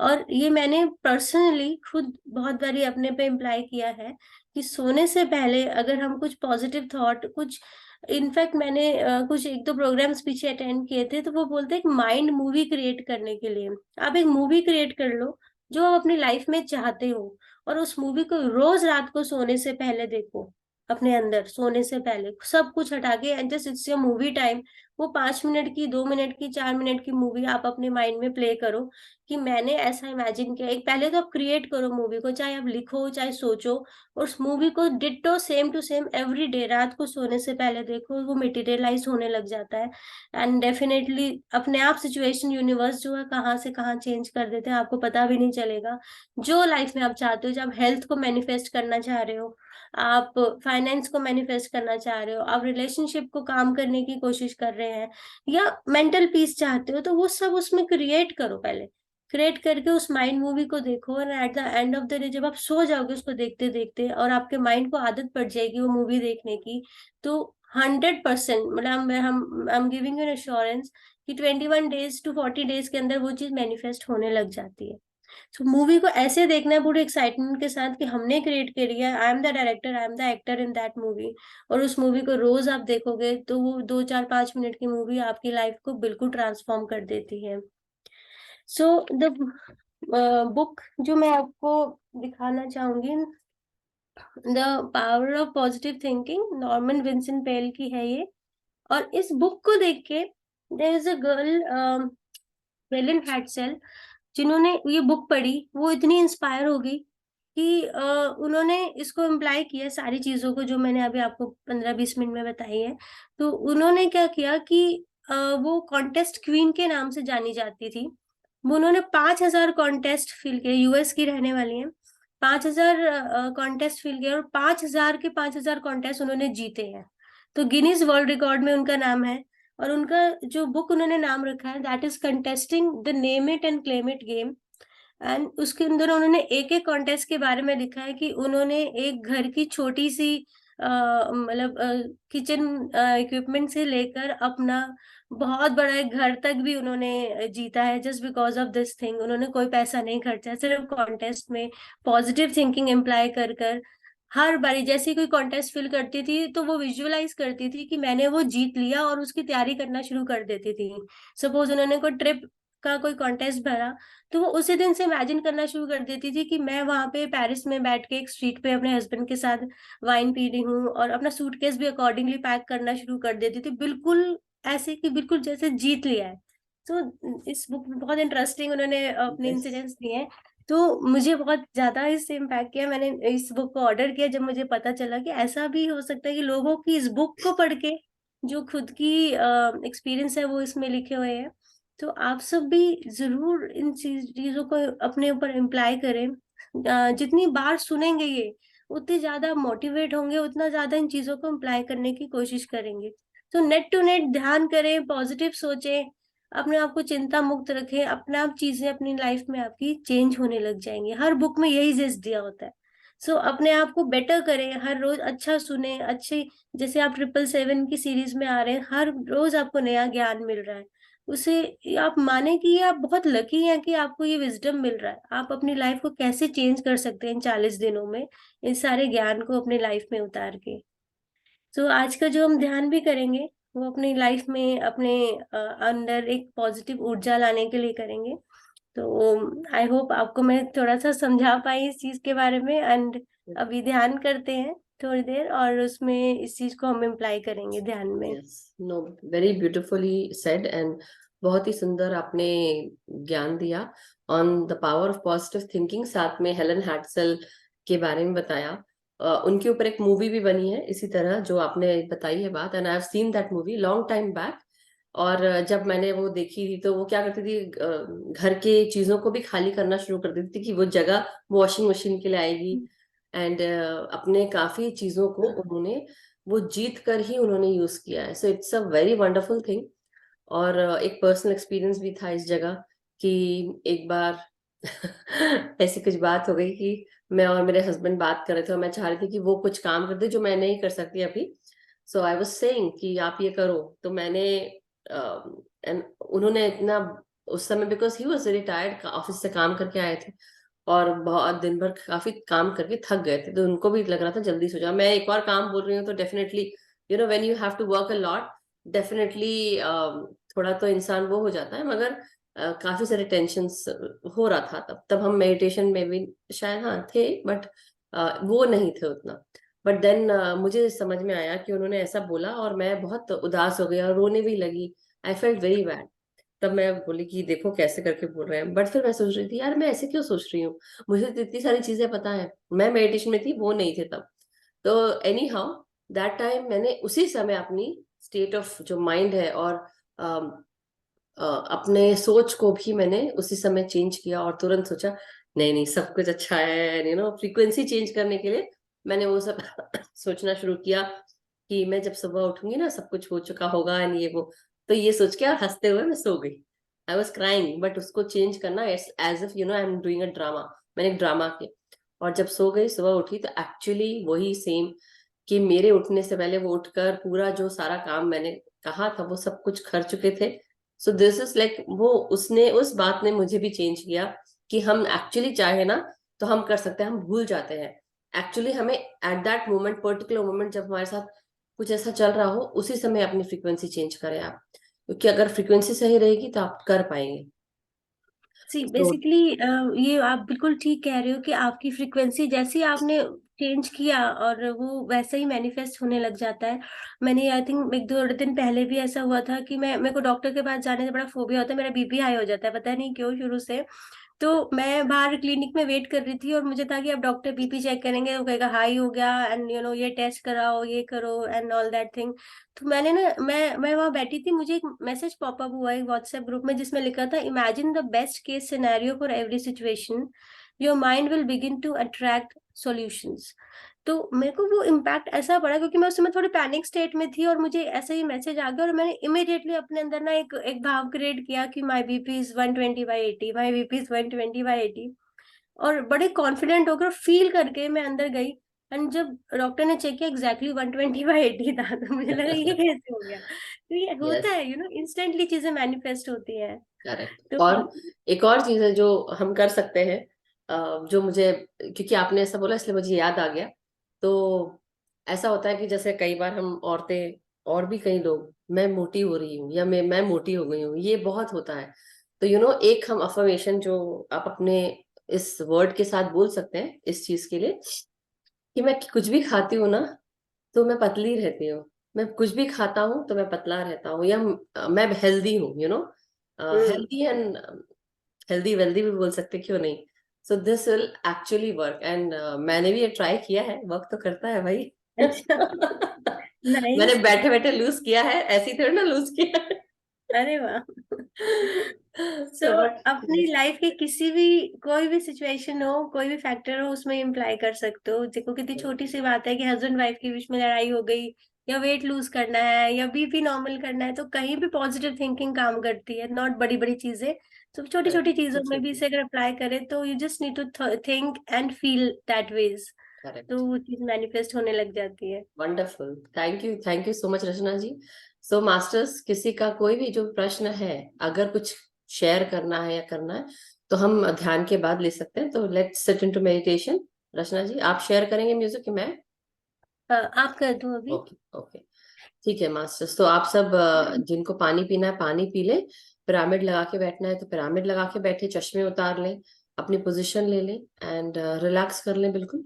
और ये मैंने पर्सनली खुद बहुत बारी अपने पे इम्प्लाई किया है कि सोने से पहले अगर हम कुछ पॉजिटिव थॉट, कुछ, इनफैक्ट मैंने कुछ एक दो प्रोग्राम्स पीछे अटेंड किए थे, तो वो बोलते हैं एक माइंड मूवी क्रिएट करने के लिए आप एक मूवी क्रिएट कर लो जो आप अपनी लाइफ में चाहते हो, और उस मूवी को रोज रात को सोने से पहले देखो। अपने अंदर सोने से पहले सब कुछ हटा के, and just it's your movie time. वो 5 मिनट की, 2 मिनट की, 4 मिनट की मूवी आप अपने माइंड में प्ले करो कि मैंने ऐसा इमेजिन किया। एक पहले तो आप क्रिएट करो मूवी को, चाहे आप लिखो चाहे सोचो, और उस मूवी को ditto same to same every day रात को सोने से पहले देखो, वो मटेरियलाइज होने लग जाता है। एंड डेफिनेटली अपने आप सिचुएशन, यूनिवर्स जो है कहाँ से कहाँ चेंज कर देते हैं, आपको पता भी नहीं चलेगा। जो लाइफ में आप चाहते हो, जब हेल्थ को मैनिफेस्ट करना चाह रहे हो, आप फाइनेंस को मैनिफेस्ट करना चाह रहे हो, आप रिलेशनशिप को काम करने की कोशिश कर रहे हैं, या मेंटल पीस चाहते हो, तो वो सब उसमें क्रिएट करो। पहले क्रिएट करके उस माइंड मूवी को देखो, और at the end of the day जब आप सो जाओगे उसको देखते देखते, और आपके माइंड को आदत पड़ जाएगी वो मूवी देखने की, तो 100%, मतलब हम I am giving you assurance कि 21 डेज to 40 डेज के अंदर वो चीज मैनिफेस्ट होने लग जाती है। तो मूवी को ऐसे देखना है पूरे एक्साइटमेंट के साथ कि हमने क्रिएट करी है, I am the director, I am the actor in that movie. और उस मूवी को रोज आप देखोगे तो वो 2 4 5 मिनट की मूवी आपकी लाइफ को बिल्कुल ट्रांसफॉर्म कर देती है। सो द बुक जो मैं आपको दिखाना चाहूंगी, the power of positive thinking, Norman Vincent Peale की है ये। और इस बुक को देख के there is a girl, Helen Hadsel, जिन्होंने ये बुक पढ़ी, वो इतनी इंस्पायर हो गई कि उन्होंने इसको इम्प्लाई किया सारी चीजों को जो मैंने अभी आपको 15 20 मिनट में बताई है। तो उन्होंने क्या किया कि वो कॉन्टेस्ट क्वीन के नाम से जानी जाती थी। वो उन्होंने 5,000 कॉन्टेस्ट फिल किए, यूएस की रहने वाली हैं। 5,000 कॉन्टेस्ट फिल किए, और 5,000 के 5,000 कॉन्टेस्ट उन्होंने जीते हैं। तो गिनीज वर्ल्ड रिकॉर्ड में उनका नाम है। और उनका जो बुक उन्होंने नाम रखा है, that is contesting the name it and claim it game. And उसके अंदर उन्होंने एक एक कॉन्टेस्ट के बारे में लिखा है कि उन्होंने एक घर की छोटी सी मतलब किचन इक्विपमेंट से लेकर अपना बहुत बड़ा एक घर तक भी उन्होंने जीता है, just because of this thing. उन्होंने कोई पैसा नहीं खर्चा, सिर्फ कॉन्टेस्ट में पॉजिटिव थिंकिंग एम्प्लाई कर कर हर बारी जैसे कोई कॉन्टेस्ट फिल करती थी तो वो विजुअलाइज करती थी कि मैंने वो जीत लिया, और उसकी तैयारी करना शुरू कर देती थी। सपोज उन्होंने कोई ट्रिप का कोई कॉन्टेस्ट भरा, तो वो उसी दिन से इमेजिन करना शुरू कर देती थी कि मैं वहां पे पेरिस में बैठ के एक स्ट्रीट पे अपने हस्बैंड के साथ वाइन पी रही हूँ, और अपना सूटकेस भी अकॉर्डिंगली पैक करना शुरू कर देती थी, बिल्कुल ऐसे कि बिल्कुल जैसे जीत लिया है। तो इस बुक में बहुत इंटरेस्टिंग उन्होंने अपने यस। इंसिडेंट्स दिए हैं। तो मुझे बहुत ज्यादा इससे इम्पैक्ट किया, मैंने इस बुक को ऑर्डर किया जब मुझे पता चला कि ऐसा भी हो सकता है कि लोगों की इस बुक को पढ़ के जो खुद की एक्सपीरियंस है वो इसमें लिखे हुए हैं। तो आप सब भी जरूर इन चीजों को अपने ऊपर इम्प्लाई करें। जितनी बार सुनेंगे ये, उतनी ज्यादा मोटिवेट होंगे, उतना ज्यादा इन चीजों को इम्प्लाई करने की कोशिश करेंगे। तो नेट टू नेट ध्यान करें, पॉजिटिव सोचें, अपने आप को चिंता मुक्त रखें, अपने आप चीजें अपनी लाइफ में आपकी चेंज होने लग जाएंगी। हर बुक में यही जिस दिया होता है। सो अपने आप को बेटर करें, हर रोज अच्छा सुने, अच्छे, जैसे आप 777 की सीरीज में आ रहे हैं, हर रोज आपको नया ज्ञान मिल रहा है। उसे आप माने कि ये आप बहुत लकी हैं कि आपको ये विजडम मिल रहा है, आप अपनी लाइफ को कैसे चेंज कर सकते हैं इन 40 दिनों में, इस सारे ज्ञान को अपनी लाइफ में उतार के। तो आज का जो हम ध्यान भी करेंगे वो अपनी लाइफ में अपने अंदर एक पॉजिटिव ऊर्जा लाने के लिए करेंगे। तो आई होप आपको मैं थोड़ा सा समझा पाई इस चीज के बारे में। एंड अभी ध्यान करते हैं थोड़ी देर, और उसमें इस चीज को हम इम्प्लाई करेंगे ध्यान में। Yes, no, very beautifully said and बहुत ही सुंदर आपने ज्ञान दिया on the power of positive thinking. साथ में हेलन हैडसेल के बारे में बताया। उनके ऊपर एक मूवी भी बनी है इसी तरह जो आपने बताई है बात, and I have seen that movie long time back. और जब मैंने वो देखी थी तो वो क्या करती थी, घर के चीजों को भी खाली करना शुरू कर देती थी कि वो जगह वॉशिंग मशीन के लिए आएगी। एंड अपने काफी चीजों को उन्होंने वो जीत कर ही उन्होंने यूज किया है। So it's a very wonderful thing. और एक पर्सनल एक्सपीरियंस भी था इस जगह कि एक बार ऐसी कुछ बात हो गई कि मैं और मेरे हस्बैंड बात कर रहे थे और मैं चाह रही थी कि वो कुछ काम कर दे जो मैं नहीं कर सकती अभी। सो आई वाज सेइंग कि आप ये करो, तो मैंने and उन्होंने इतना उस समय, because he was very tired, office से काम करके आए थे और बहुत दिन भर काफी काम करके थक गए थे, तो उनको भी लग रहा था जल्दी सो जाओ। मैं एक और काम बोल रही हूँ तो definitely when you have to work a lot, definitely थोड़ा तो इंसान वो हो जाता है, मगर काफी सारे टेंशन हो रहा था तब तब हम मेडिटेशन में भी शायद हाँ थे, बट वो नहीं थे उतना। बट देन मुझे समझ में आया कि उन्होंने ऐसा बोला और मैं बहुत उदास हो गई और रोने भी लगी। I felt very bad. तब मैं बोली कि देखो कैसे करके बोल रहे हैं, बट फिर मैं सोच रही थी यार मैं ऐसे क्यों सोच रही हूँ, मुझे तो इतनी सारी चीजें पता है। मैं मेडिटेशन में थी, वो नहीं थे तब। तो एनी हाउ, दैट टाइम मैंने उसी समय अपनी स्टेट ऑफ जो माइंड है और अम, अपने सोच को भी मैंने उसी समय चेंज किया और तुरंत सोचा नहीं नहीं सब कुछ अच्छा है, फ्रीक्वेंसी चेंज करने के लिए मैंने वो सब सोचना शुरू किया कि मैं जब सुबह उठूंगी ना सब कुछ हो चुका होगा एंड ये वो। तो ये सोच के हंसते हुए मैं सो गई। आई वॉज क्राइंग, बट उसको चेंज करना as if I am doing a drama. मैंने एक ड्रामा किया और जब सो गई सुबह उठी तो एक्चुअली वही सेम, कि मेरे उठने से पहले वो उठकर पूरा जो सारा काम मैंने कहा था वो सब कुछ कर चुके थे। सो दिस इज लाइक वो उसने उस बात ने मुझे भी चेंज किया कि हम एक्चुअली चाहे ना तो हम कर सकते हैं, हम भूल जाते हैं। एक्चुअली हमें at that moment, particular moment जब हमारे साथ कुछ ऐसा चल रहा हो, उसी समय अपनी फ्रीक्वेंसी चेंज करें आप, क्योंकि अगर फ्रीक्वेंसी सही रहेगी तो आप कर पाएंगे। सी तो बेसिकली ये आप बिल्कुल ठीक कह रहे हो कि आपकी फ्रीक्वेंसी जैसी आपने चेंज किया और वो वैसे ही मैनिफेस्ट होने लग जाता है। मैंने आई थिंक एक दो दिन पहले भी ऐसा हुआ था कि मेरे को डॉक्टर के पास जाने से बड़ा फोबिया होता है, मेरा बीपी हाई हो जाता है, पता नहीं क्यों शुरू से। तो मैं बाहर क्लिनिक में वेट कर रही थी और मुझे था कि अब डॉक्टर बीपी चेक करेंगे, वो कहेगा हाई हो गया एंड ये टेस्ट कराओ, ये करो एंड ऑल दैट थिंग। तो मैंने ना मैं वहां बैठी थी, मुझे एक मैसेज पॉपअप हुआ एक व्हाट्सएप ग्रुप में जिसमें लिखा था, imagine the best case scenario for every situation, your mind will begin to attract solutions. तो मेरे को वो इम्पैक्ट ऐसा पड़ा क्योंकि मैं उस समय थोड़ी पैनिक स्टेट में थी और मुझे ऐसा ही मैसेज आ गया और मैंने इमिडिएटली अपने अंदर ना एक एक भाव क्रिएट किया कि my BP is 120/80, my BP is 120/80। और बड़े कॉन्फिडेंट होकर फील करके मैं अंदर गई। एंड जब डॉक्टर ने चेक किया एग्जैक्टली 120/80 था, तो मुझे लगा ये कैसे हो गया। तो ये होता यस, है इंस्टेंटली चीजें मैनिफेस्ट होती हैं। करेक्ट। तो और एक और चीज है जो हम कर सकते हैं, जो मुझे, क्योंकि आपने ऐसा बोला इसलिए मुझे याद आ गया। तो ऐसा होता है कि जैसे कई बार हम औरतें और भी कई लोग, मैं मोटी हो रही हूँ या मैं मोटी हो गई हूँ, ये बहुत होता है। तो एक हम अफर्मेशन जो आप अपने इस वर्ड के साथ बोल सकते हैं इस चीज के लिए, कि मैं कुछ भी खाती हूँ ना तो मैं पतली रहती हूँ। मैं कुछ भी खाता हूँ तो मैं पतला रहता हूँ, या मैं हेल्दी हूँ, हम्म। हेल्दी एंड हेल्दी वेल्दी भी बोल सकते, क्यों नहीं। So this will actually work and मैंने भी ये ट्राई किया है, वर्क तो करता है भाई। अच्छा। मैंने नाइस। बैठे बैठे लूज किया है, ऐसी थोड़ी ना लूज किया है। अरे वाह। सो सो बट अपनी लाइफ के किसी भी कोई भी सिचुएशन हो, कोई भी फैक्टर हो, उसमें इम्प्लाई कर सकते हो। देखो कितनी छोटी सी बात है कि हस्बैंड वाइफ के बीच में लड़ाई हो गई, या वेट लूज करना है, या बीपी नॉर्मल करना है, तो कहीं भी पॉजिटिव थिंकिंग काम करती है, नॉट बड़ी बड़ी चीजें। तो छोटी छोटी चीजों में भी करेक्ट, इसे अगर अप्लाई करें तो you just need to think and feel that ways, तो करेक्ट। वो चीज मैनिफेस्ट होने लग जाती है। Wonderful, thank you so much Rachna ji. So masters, किसी का कोई भी जो प्रश्न है, अगर कुछ शेयर करना है या करना है तो हम ध्यान के बाद ले सकते हैं। तो लेट्स सिट इनटू मेडिटेशन। रचना जी, आप शेयर करेंगे म्यूजिक कि मैं? आप कर दो अभी। Okay, okay. ठीक है मास्टर्स, तो आप सब जिनको पानी पीना है पानी पी लें, पिरामिड लगा के बैठना है तो पिरामिड लगा के बैठे, चश्मे उतार लें, अपनी पोजीशन ले लें एंड रिलैक्स कर लें बिल्कुल।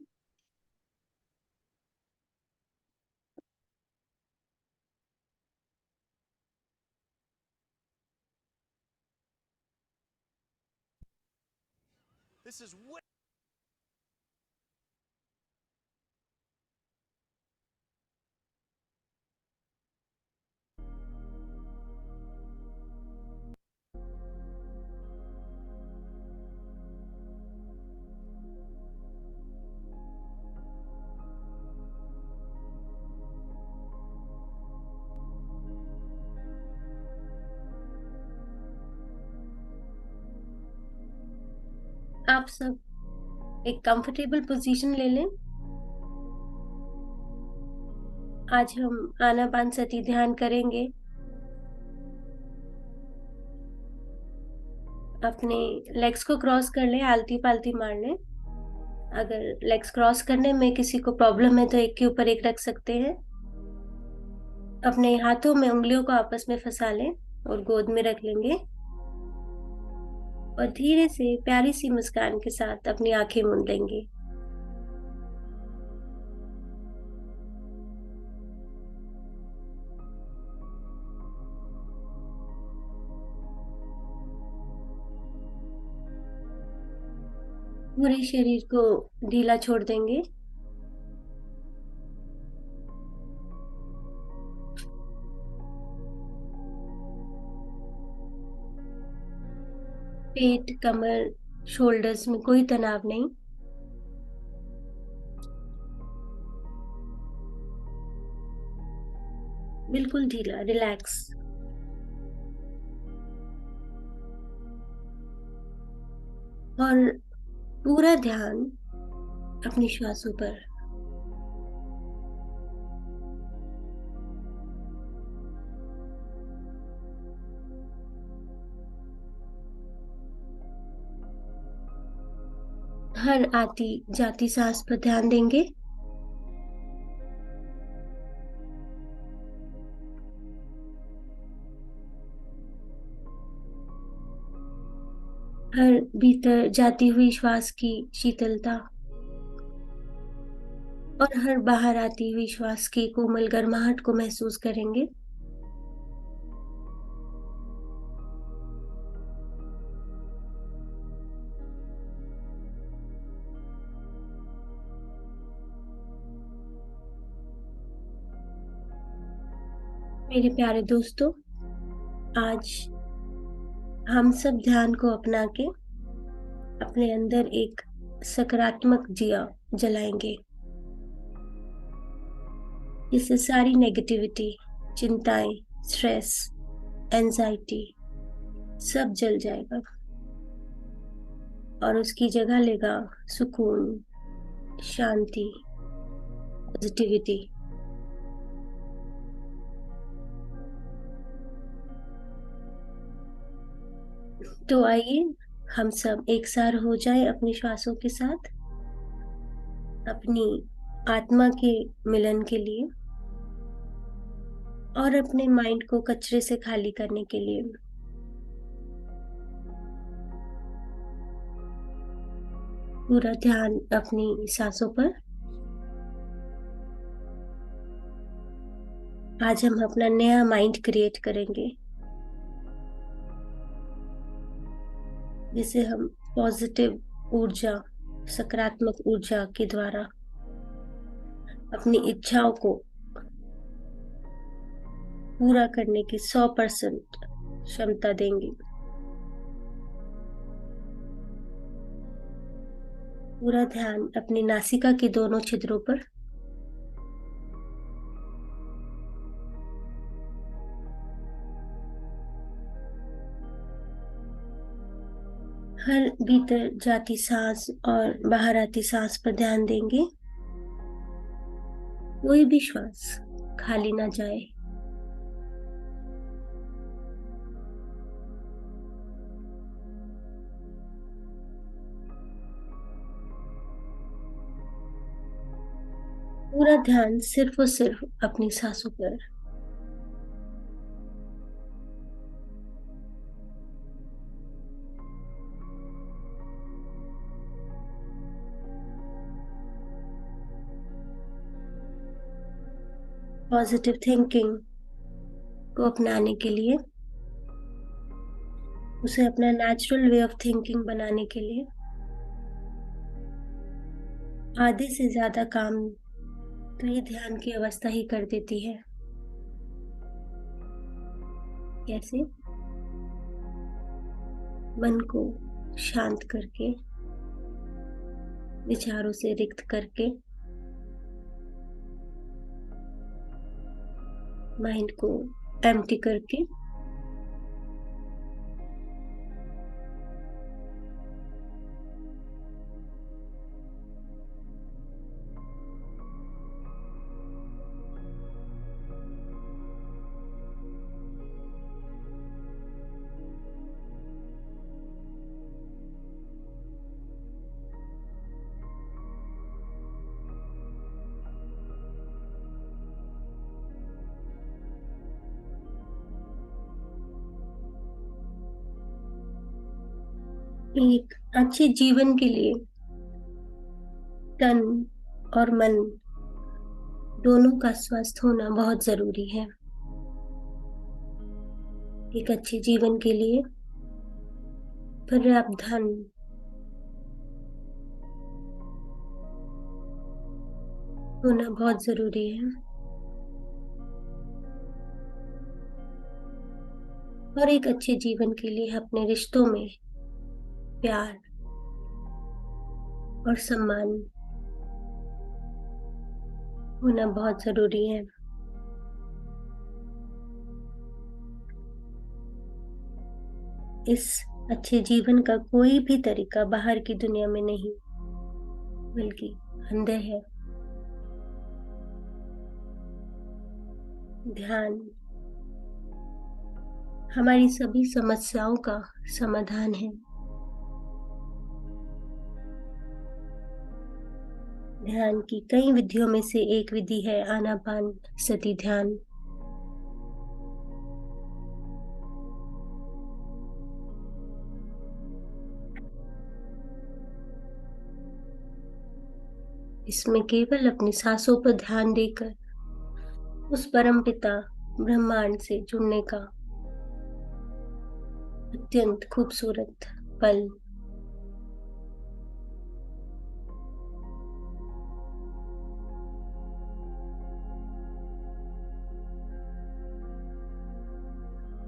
This is way आप सब एक कंफर्टेबल पोजीशन ले लें। आज हम आनापानसती ध्यान करेंगे। अपने लेग्स को क्रॉस कर लें, आलती पालती मार लें। अगर लेग्स क्रॉस करने में किसी को प्रॉब्लम है तो एक के ऊपर एक रख सकते हैं। अपने हाथों में उंगलियों को आपस में फंसा लें और गोद में रख लेंगे और धीरे से प्यारी सी मुस्कान के साथ अपनी आंखें मूंद लेंगे। पूरे शरीर को ढीला छोड़ देंगे। पेट, कमर, शोल्डर्स में कोई तनाव नहीं। बिल्कुल ढीला, रिलैक्स। और पूरा ध्यान अपनी श्वासों पर। हर आती जाती सांस पर ध्यान देंगे। हर भीतर जाती हुई श्वास की शीतलता और हर बाहर आती हुई श्वास की कोमल गर्माहट को महसूस करेंगे। मेरे प्यारे दोस्तों, आज हम सब ध्यान को अपना के अपने अंदर एक सकारात्मक दिया जलाएंगे, जिससे सारी नेगेटिविटी, चिंताएं, स्ट्रेस, एंजाइटी सब जल जाएगा और उसकी जगह लेगा सुकून, शांति, पॉजिटिविटी। तो आइए हम सब एक सार हो जाएं अपनी श्वासों के साथ, अपनी आत्मा के मिलन के लिए और अपने माइंड को कचरे से खाली करने के लिए। पूरा ध्यान अपनी सांसों पर। आज हम अपना नया माइंड क्रिएट करेंगे, जिसे हम पॉजिटिव ऊर्जा, सकारात्मक ऊर्जा के द्वारा अपनी इच्छाओं को पूरा करने की 100% क्षमता देंगे। पूरा ध्यान अपनी नासिका के दोनों छिद्रों पर। हर भीतर जाती सांस और बाहर आती सांस पर ध्यान देंगे। कोई भी श्वास खाली ना जाए। पूरा ध्यान सिर्फ और सिर्फ अपनी सांसों पर। पॉजिटिव थिंकिंग को अपनाने के लिए, उसे अपना नेचुरल वे ऑफ थिंकिंग बनाने के लिए आधे से ज्यादा काम तो ये ध्यान की अवस्था ही कर देती है। कैसे? मन को शांत करके, विचारों से रिक्त करके, माइंड को एम्प्टी करके एक अच्छे जीवन के लिए तन और मन दोनों का स्वस्थ होना बहुत जरूरी है। एक अच्छे जीवन के लिए पर्याप्त धन होना बहुत जरूरी है, और एक अच्छे जीवन के लिए अपने रिश्तों में प्यार और सम्मान होना बहुत जरूरी है। इस अच्छे जीवन का कोई भी तरीका बाहर की दुनिया में नहीं, बल्कि अंदर है। ध्यान हमारी सभी समस्याओं का समाधान है। ध्यान की कई विधियों में से एक विधि है आनापान सति ध्यान। इसमें केवल अपनी सांसों पर ध्यान देकर उस परमपिता ब्रह्मांड से जुड़ने का अत्यंत खूबसूरत पल।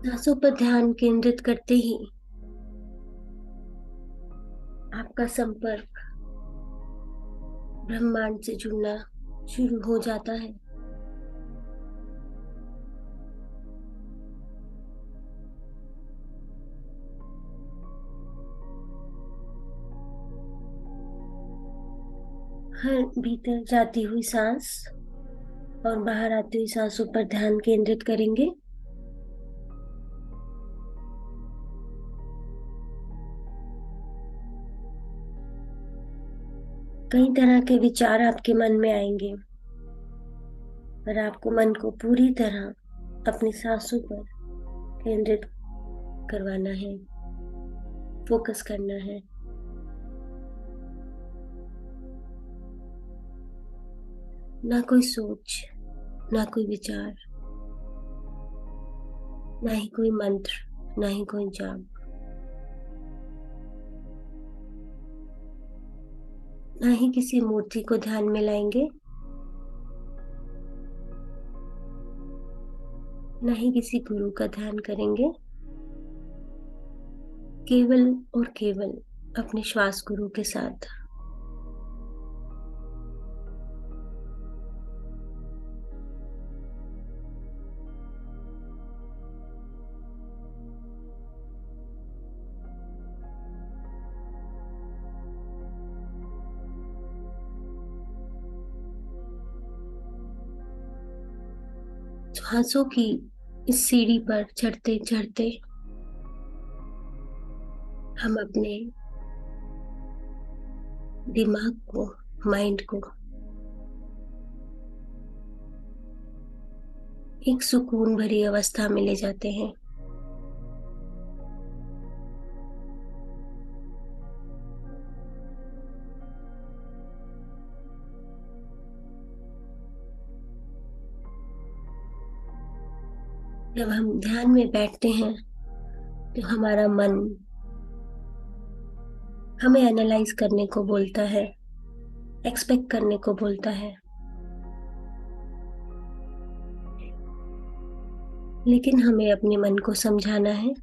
सांसों पर ध्यान केंद्रित करते ही आपका संपर्क ब्रह्मांड से जुड़ना शुरू हो जाता है। हर भीतर जाती हुई सांस और बाहर आती हुई सांसों पर ध्यान केंद्रित करेंगे। कई तरह के विचार आपके मन में आएंगे, पर आपको मन को पूरी तरह अपनी सांसों पर केंद्रित करवाना है, फोकस करना है। ना कोई सोच, ना कोई विचार, ना ही कोई मंत्र, ना ही कोई जाप, ना ही किसी मूर्ति को ध्यान में लाएंगे, ना ही किसी गुरु का ध्यान करेंगे। केवल और केवल अपने श्वास गुरु के साथ। श्वासों की इस सीढ़ी पर चढ़ते चढ़ते हम अपने दिमाग को, माइंड को एक सुकून भरी अवस्था में ले जाते हैं। जब हम ध्यान में बैठते हैं तो हमारा मन हमें एनालाइज करने को बोलता है, एक्सपेक्ट करने को बोलता है, लेकिन हमें अपने मन को समझाना है,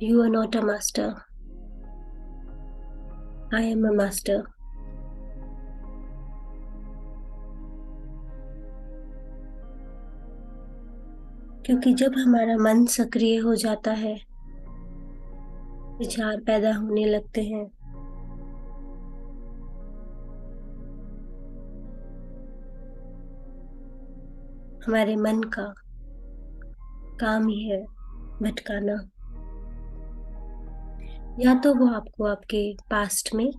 you are not a master, I am a master. क्योंकि जब हमारा मन सक्रिय हो जाता है, विचार पैदा होने लगते हैं, हमारे मन का काम ही है भटकाना। या तो वो आपको आपके पास्ट में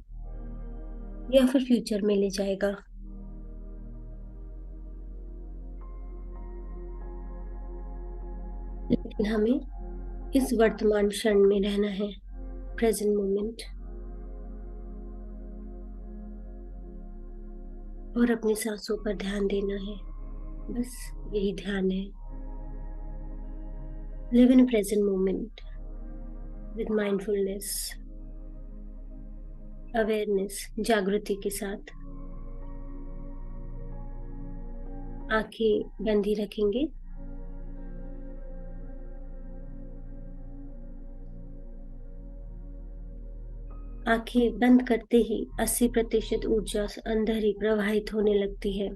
या फिर फ्यूचर में ले जाएगा। लेकिन हमें इस वर्तमान क्षण में रहना है, प्रेजेंट मोमेंट, और अपनी सांसों पर ध्यान देना है। बस यही ध्यान है। Live in present moment with mindfulness, awareness, जागृति के साथ। आंखें बंद ही रखेंगे। आंखें बंद करते ही 80% ऊर्जा अंदर ही प्रवाहित होने लगती है।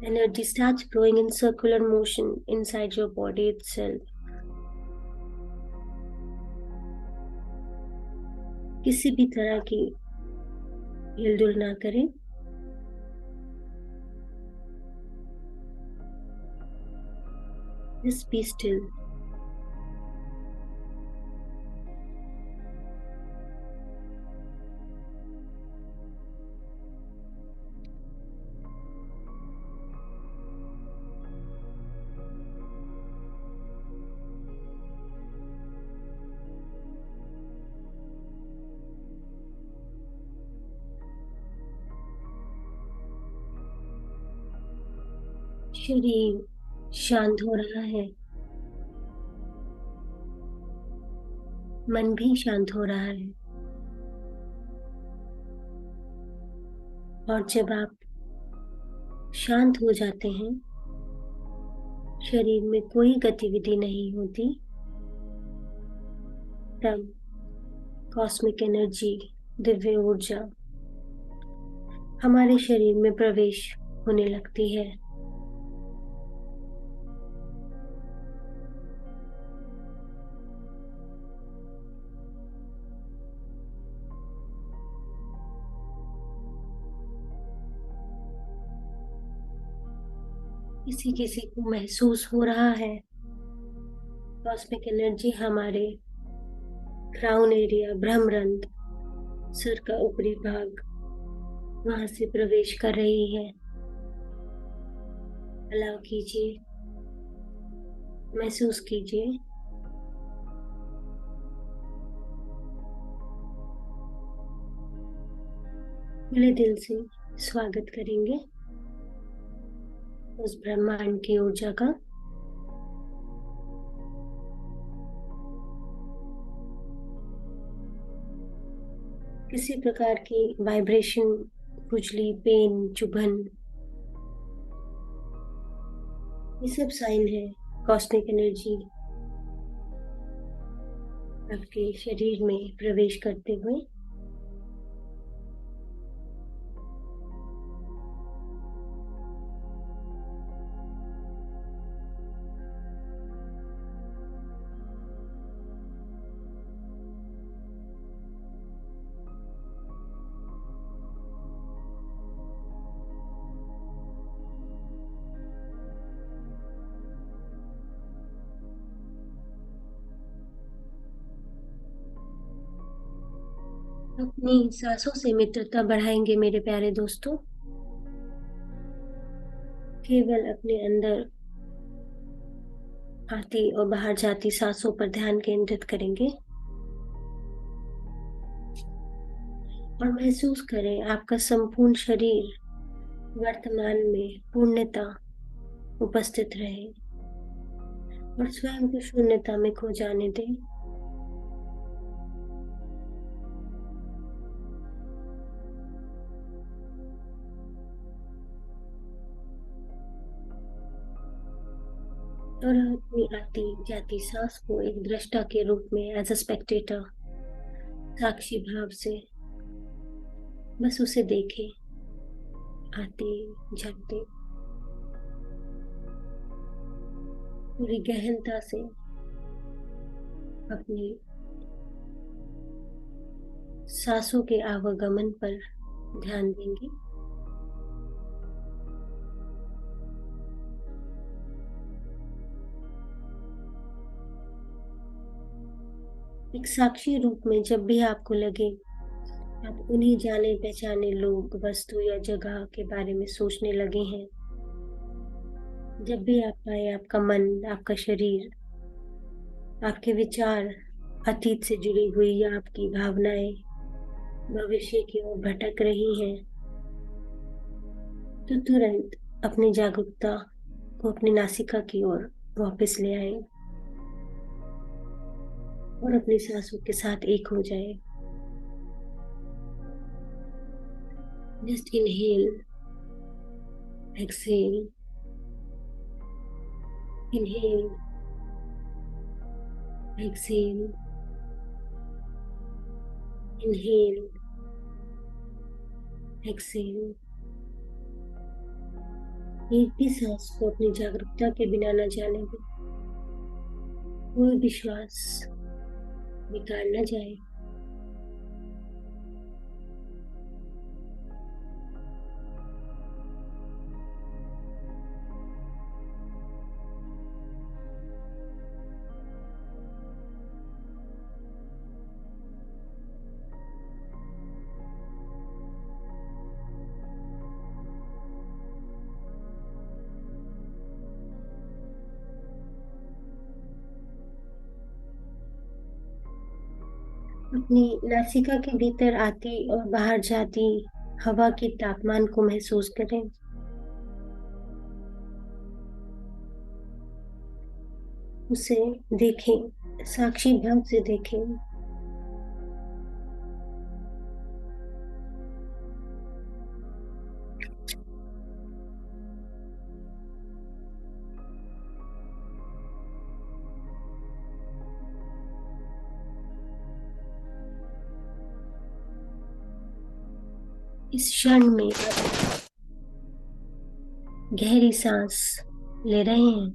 Energy starts flowing in circular motion inside your body itself. किसी भी तरह की हिलडुल ना करें। Just be still. शरीर शांत हो रहा है, मन भी शांत हो रहा है। और जब आप शांत हो जाते हैं, शरीर में कोई गतिविधि नहीं होती, तब कॉस्मिक एनर्जी, दिव्य ऊर्जा हमारे शरीर में प्रवेश होने लगती है। किसी किसी को महसूस हो रहा है कॉस्मिक एनर्जी हमारे क्राउन एरिया, ब्रह्मरंध्र, सिर का ऊपरी भाग, वहां से प्रवेश कर रही है। अलाउ कीजिए, महसूस कीजिए। खुले दिल से स्वागत करेंगे उस ब्रह्मांड की ऊर्जा का। किसी प्रकार की वाइब्रेशन, खुजली, पेन, चुभन, ये सब साइन है कॉस्मिक एनर्जी आपके शरीर में प्रवेश करते हुए। अपनी सांसों से मित्रता बढ़ाएंगे मेरे प्यारे दोस्तों। केवल अपने अंदर आती और बाहर जाती सांसों पर ध्यान केंद्रित करेंगे और महसूस करें आपका संपूर्ण शरीर वर्तमान में पूर्णता उपस्थित रहे और स्वयं को शून्यता में खो जाने दें। और अपनी आती जाती सांस को एक दृष्टा के रूप में, एज अ स्पेक्टेटर, साक्षी भाव से बस उसे देखें, आते जाते, पूरी गहनता से अपनी सांसों के आवागमन पर ध्यान देंगे। एक साक्षी रूप में जब भी आपको लगे आप उन्हीं जाने पहचाने लोग, वस्तु या जगह के बारे में सोचने लगे हैं, जब भी आप पाए आपका मन, आपका शरीर, आपके विचार अतीत से जुड़ी हुई या आपकी भावनाएं भविष्य की ओर भटक रही हैं, तो तुरंत अपनी जागरूकता को अपनी नासिका की ओर वापस ले आए और अपनी सांसों के साथ एक हो जाए। Just inhale, exhale, inhale, exhale, inhale, exhale. एक भी सांस को अपनी जागरूकता के बिना न जाने दे। कोई भी श्वास बेकार न जाए। अपनी नासिका के भीतर आती और बाहर जाती हवा के तापमान को महसूस करें। उसे देखें, साक्षी भाव से देखें। इस क्षण में आप गहरी सांस ले रहे हैं।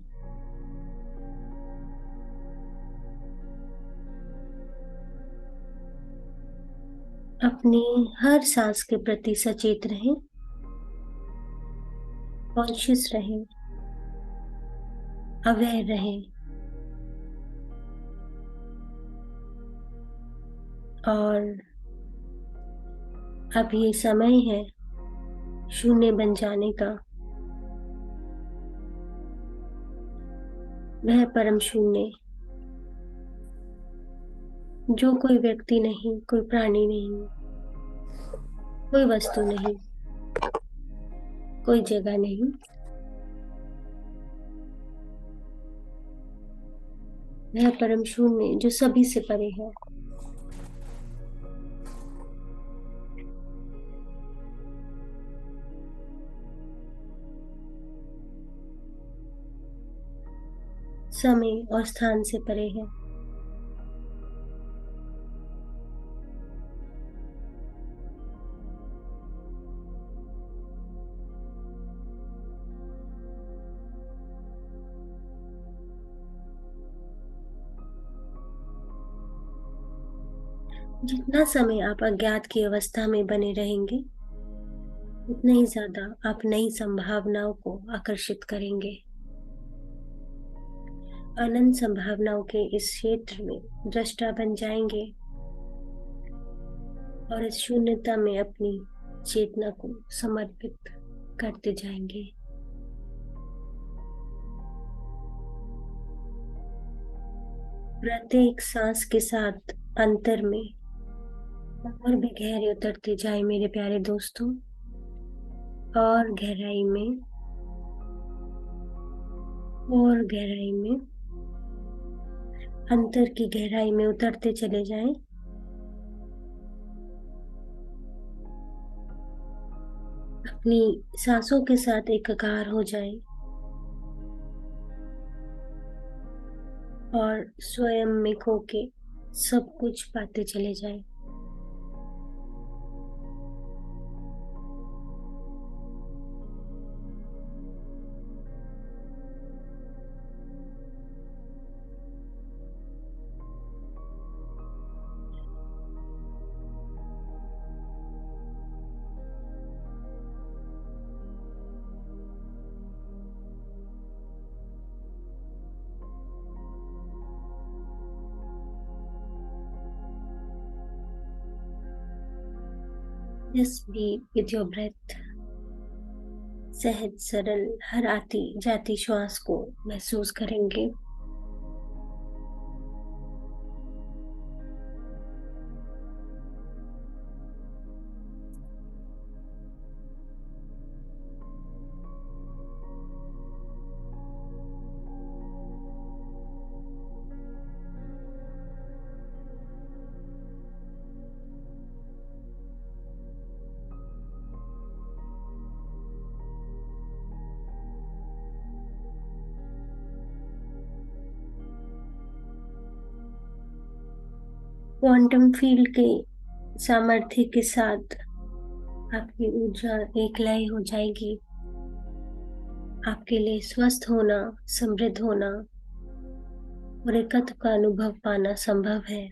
अपनी हर सांस के प्रति सचेत रहें, कॉन्शियस रहें, अवेयर रहें। और अब ये समय है शून्य बन जाने का। वह परम शून्य जो कोई व्यक्ति नहीं, कोई प्राणी नहीं, कोई वस्तु नहीं, कोई जगह नहीं, वह परम शून्य जो सभी से परे है। समय और स्थान से परे है। जितना समय आप अज्ञात की अवस्था में बने रहेंगे, उतना ही ज्यादा आप नई संभावनाओं को आकर्षित करेंगे। अनंत संभावनाओं के इस क्षेत्र में दृष्टा बन जाएंगे और इस शून्यता में अपनी चेतना को समर्पित करते जाएंगे। प्रत्येक सांस के साथ अंतर में और भी गहरे उतरते जाए मेरे प्यारे दोस्तों, और गहराई में, और गहराई में, अंतर की गहराई में उतरते चले जाएं। अपनी सांसों के साथ एकाकार हो जाएं और स्वयं में खो के सब कुछ पाते चले जाएं। Just be with your breath. सहज सरल हर आती जाती श्वास को महसूस करेंगे। क्वांटम फील्ड के सामर्थ्य के साथ आपकी ऊर्जा एक लय हो जाएगी। आपके लिए स्वस्थ होना, समृद्ध होना और एकत्व का अनुभव पाना संभव है।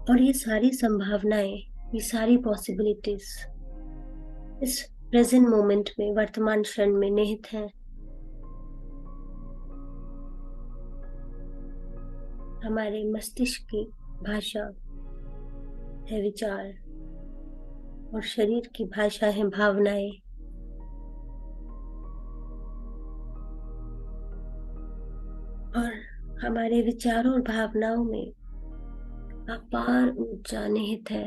और ये सारी संभावनाएं, ये सारी पॉसिबिलिटीज इस प्रेजेंट मोमेंट में, वर्तमान क्षण में निहित हैं। हमारे मस्तिष्क की भाषा है विचार और शरीर की भाषा है भावनाएं। और हमारे विचारों और भावनाओं में अपार ऊर्जा निहित है।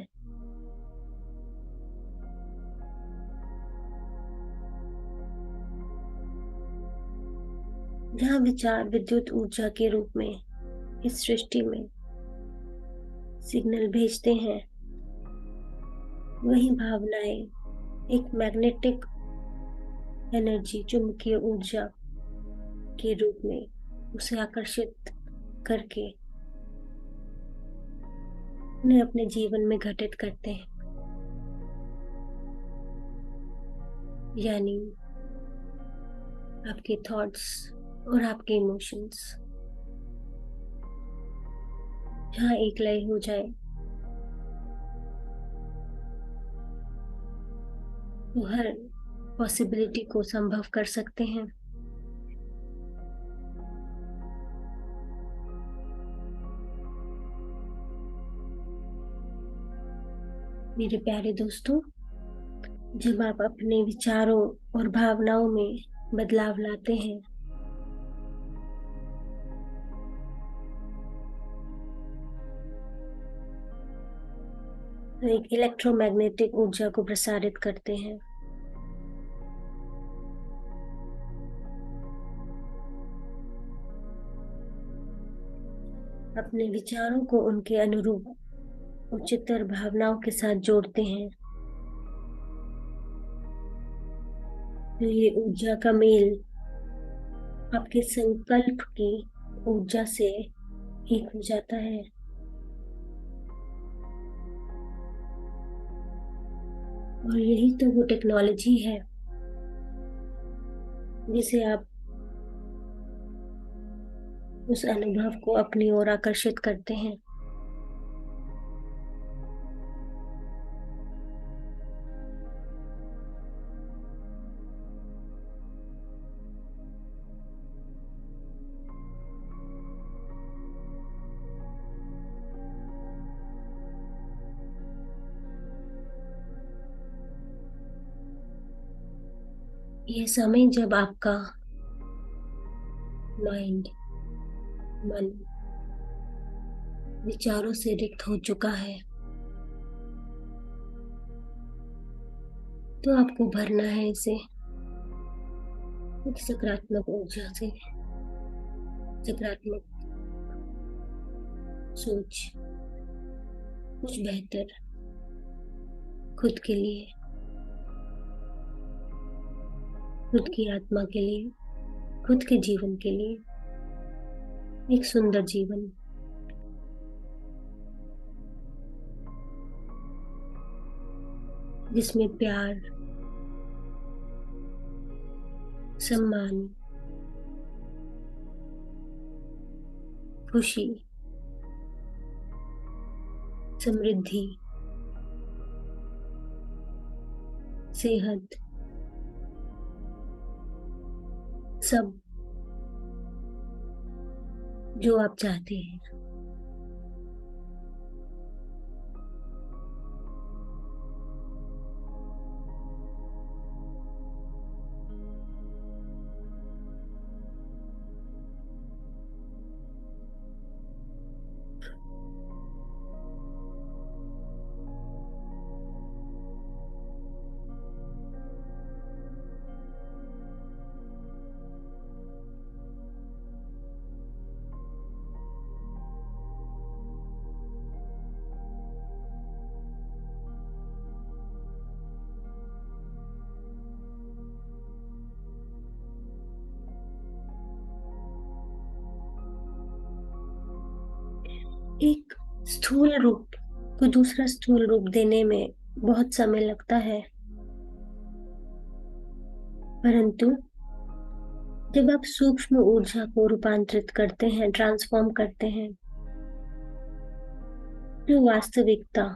जहाँ विचार विद्युत ऊर्जा के रूप में इस सृष्टि में सिग्नल भेजते हैं, वही भावनाएं एक मैग्नेटिक एनर्जी, चुंबकीय ऊर्जा के रूप में उसे आकर्षित करके उन्हें अपने जीवन में घटित करते हैं। यानी आपके थॉट्स और आपके इमोशंस जहाँ एक लय हो जाए, वो हर पॉसिबिलिटी को संभव कर सकते हैं। मेरे प्यारे दोस्तों, जब आप अपने विचारों और भावनाओं में बदलाव लाते हैं, तो एक इलेक्ट्रोमैग्नेटिक ऊर्जा को प्रसारित करते हैं। अपने विचारों को उनके अनुरूप उच्चतर भावनाओं के साथ जोड़ते हैं। तो ये ऊर्जा का मेल आपके संकल्प की ऊर्जा से एक हो जाता है। और यही तो वो टेक्नोलॉजी है जिसे आप उस अनुभव को अपनी ओर आकर्षित करते हैं। ये समय जब आपका माइंड, मन विचारों से रिक्त हो चुका है, तो आपको भरना है इसे कुछ सकारात्मक ऊर्जा से, सकारात्मक सोच, कुछ बेहतर खुद के लिए, खुद की आत्मा के लिए, खुद के जीवन के लिए, एक सुंदर जीवन। जिसमें प्यार, सम्मान, खुशी, समृद्धि, सेहत, सब जो आप चाहते हैं, एक स्थूल रूप को दूसरा स्थूल रूप देने में बहुत समय लगता है, परंतु जब आप सूक्ष्म ऊर्जा को रूपांतरित करते हैं, ट्रांसफॉर्म करते हैं, जो वास्तविकता,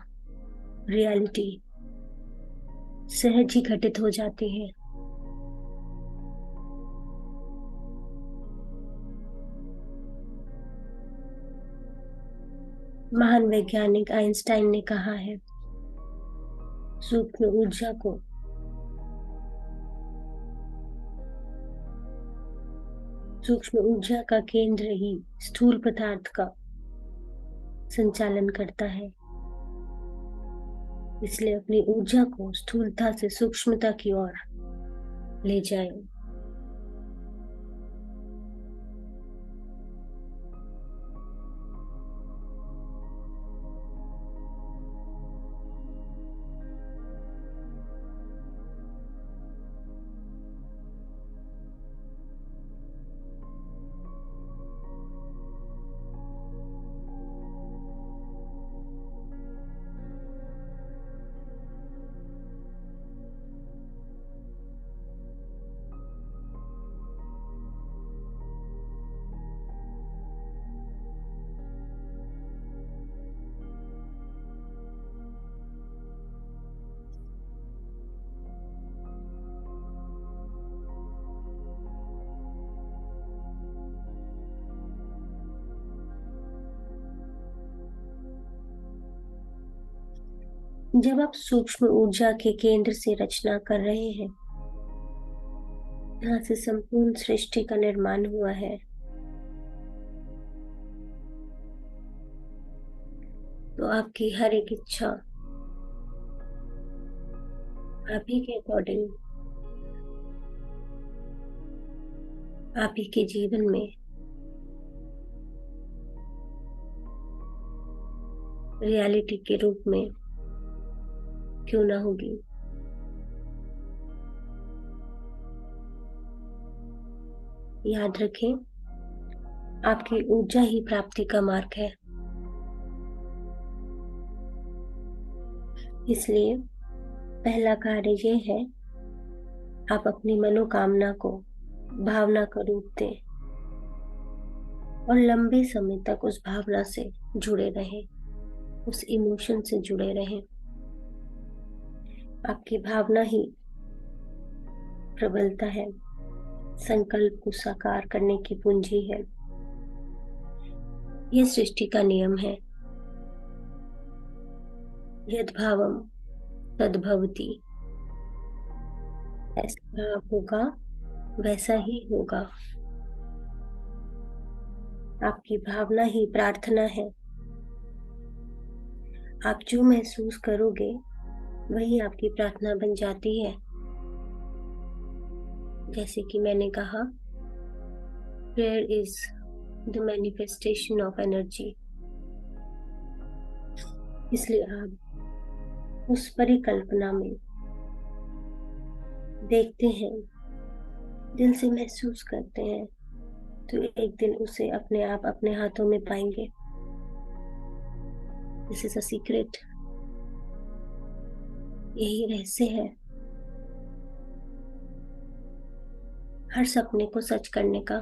रियलिटी सहज ही घटित हो जाती है। महान वैज्ञानिक आइंस्टाइन ने कहा है, सूक्ष्म ऊर्जा को सूक्ष्म ऊर्जा का केंद्र ही स्थूल पदार्थ का संचालन करता है। इसलिए अपनी ऊर्जा को स्थूलता से सूक्ष्मता की ओर ले जाएं। जब आप सूक्ष्म ऊर्जा के केंद्र से रचना कर रहे हैं, जहाँ से संपूर्ण सृष्टि का निर्माण हुआ है, तो आपकी हर एक इच्छा आप ही के अकॉर्डिंग, आप ही के जीवन में रियलिटी के रूप में क्यों ना होगी। याद रखें, आपकी ऊर्जा ही प्राप्ति का मार्ग है। इसलिए पहला कार्य ये है, आप अपनी मनोकामना को भावना का रूप दें और लंबे समय तक उस भावना से जुड़े रहें, उस इमोशन से जुड़े रहें। आपकी भावना ही प्रबलता है, संकल्प को साकार करने की पूंजी है। यह सृष्टि का नियम है, यद् भावम तद् भवति। ऐसा भाव होगा वैसा ही होगा। आपकी भावना ही प्रार्थना है। आप जो महसूस करोगे वही आपकी प्रार्थना बन जाती है। जैसे कि मैंने कहा, prayer is the manifestation of energy. इसलिए आप उस परिकल्पना में देखते हैं, दिल से महसूस करते हैं, तो एक दिन उसे अपने आप अपने हाथों में पाएंगे। This is a secret. यही रहस्य है हर सपने को सच करने का।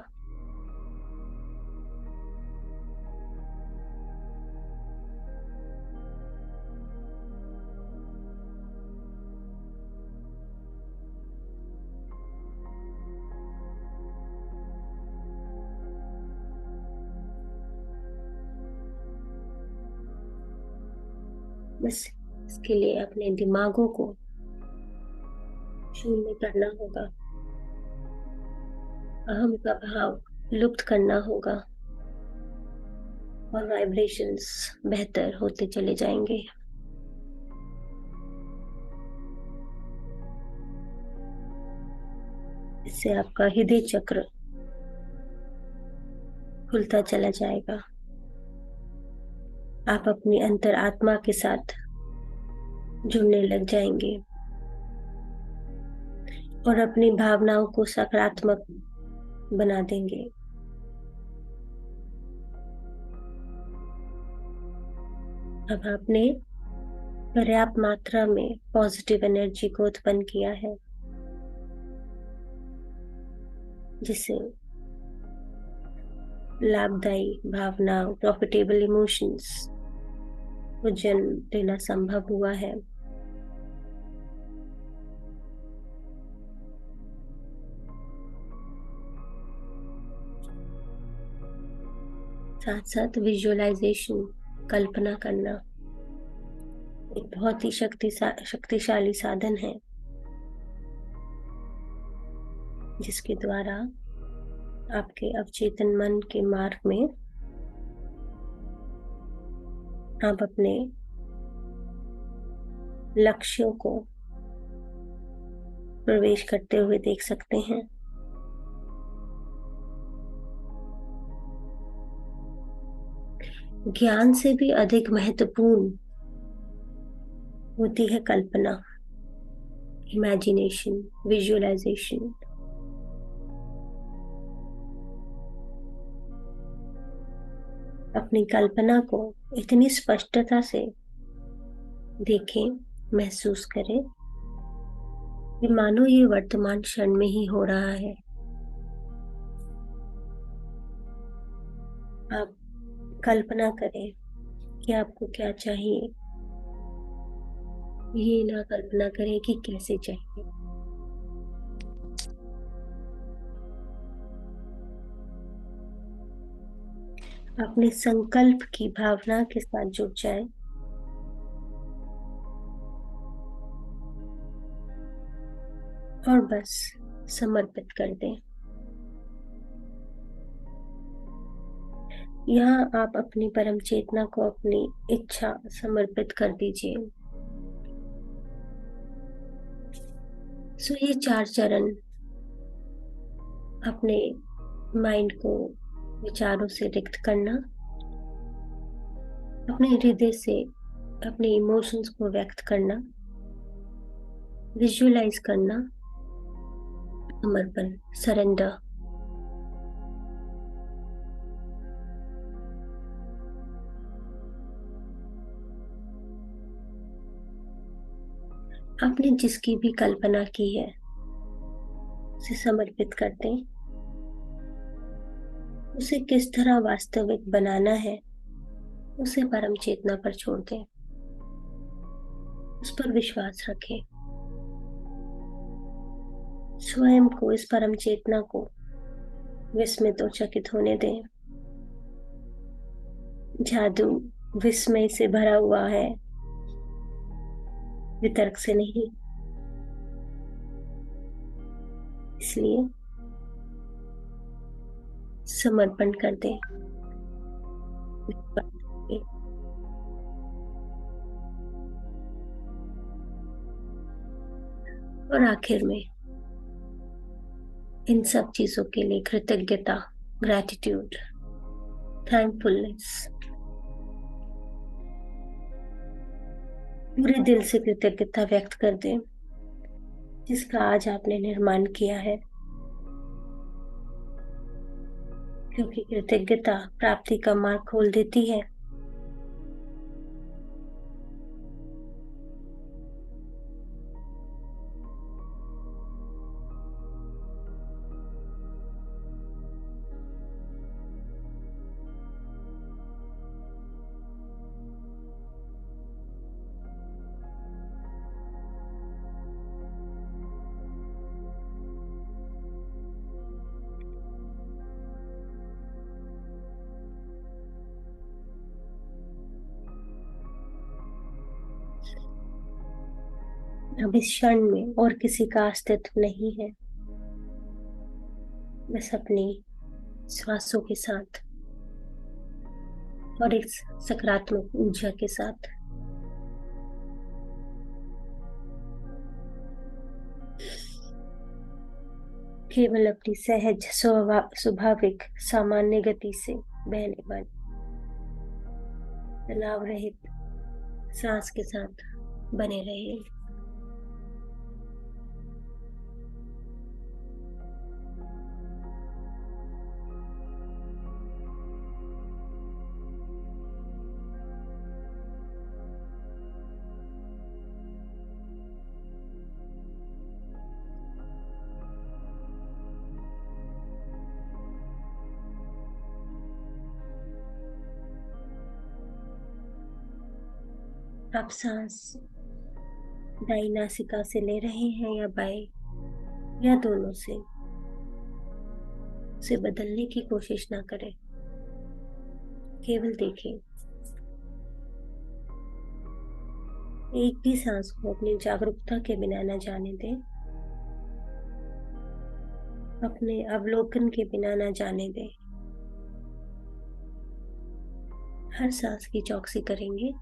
बस इसके लिए अपने दिमागों को शून्य करना होगा, अहम का भाव लुप्त करना होगा और वाइब्रेशंस बेहतर होते चले जाएंगे। इससे आपका हृदय चक्र खुलता चला जाएगा। आप अपनी अंतर आत्मा के साथ जुड़ने लग जाएंगे और अपनी भावनाओं को सकारात्मक बना देंगे। अब आपने पर्याप्त मात्रा में पॉजिटिव एनर्जी को उत्पन्न किया है, जिससे लाभदायी भावनाओं, प्रॉफिटेबल इमोशंस को जन्म देना संभव हुआ है। साथ साथ विजुअलाइजेशन, कल्पना करना एक बहुत ही शक्तिशाली साधन है, जिसके द्वारा आपके अवचेतन मन के मार्ग में आप अपने लक्ष्यों को प्रवेश करते हुए देख सकते हैं। ज्ञान से भी अधिक महत्वपूर्ण होती है कल्पना, इमेजिनेशन, विजुअलाइजेशन। अपनी कल्पना को इतनी स्पष्टता से देखें, महसूस करें कि मानो ये वर्तमान क्षण में ही हो रहा है। आप कल्पना करें कि आपको क्या चाहिए, ये ना कल्पना करें कि कैसे चाहिए। अपने संकल्प की भावना के साथ जुड़ जाएं और बस समर्पित कर दें। यहाँ आप अपनी परम चेतना को अपनी इच्छा समर्पित कर दीजिए। ये 4 चरण अपने माइंड को विचारों से रिक्त करना, अपने हृदय से अपने इमोशंस को व्यक्त करना, विजुअलाइज करना, समर्पण, सरेंडर। आपने जिसकी भी कल्पना की है उसे समर्पित कर दें। उसे किस तरह वास्तविक बनाना है उसे परम चेतना पर छोड़ दें। उस पर विश्वास रखें। स्वयं को, इस परम चेतना को विस्मित और चकित होने दें। जादू विस्मय से भरा हुआ है, वितर्क से नहीं। इसलिए समर्पण कर दें। और आखिर में इन सब चीजों के लिए कृतज्ञता, ग्रैटिट्यूड, थैंकफुलनेस, पूरे दिल से कृतज्ञता व्यक्त कर दें जिसका आज आपने निर्माण किया है, क्योंकि कृतज्ञता प्राप्ति का मार्ग खोल देती है। अब इस क्षण में और किसी का अस्तित्व नहीं है, बस अपनी श्वासों के साथ और एक सकारात्मक ऊर्जा के साथ। केवल अपनी सहज, स्वाभाविक, सामान्य गति से बहने वाली तनाव रहित सांस के साथ बने रहे। आप सांस दाई नासिका से ले रहे हैं या बाएं, या दोनों से, उसे बदलने की कोशिश ना करें, केवल देखें। एक भी सांस को अपनी जागरूकता के बिना न जाने दें, अपने अवलोकन के बिना न जाने दें। हर सांस की चौकसी करेंगे,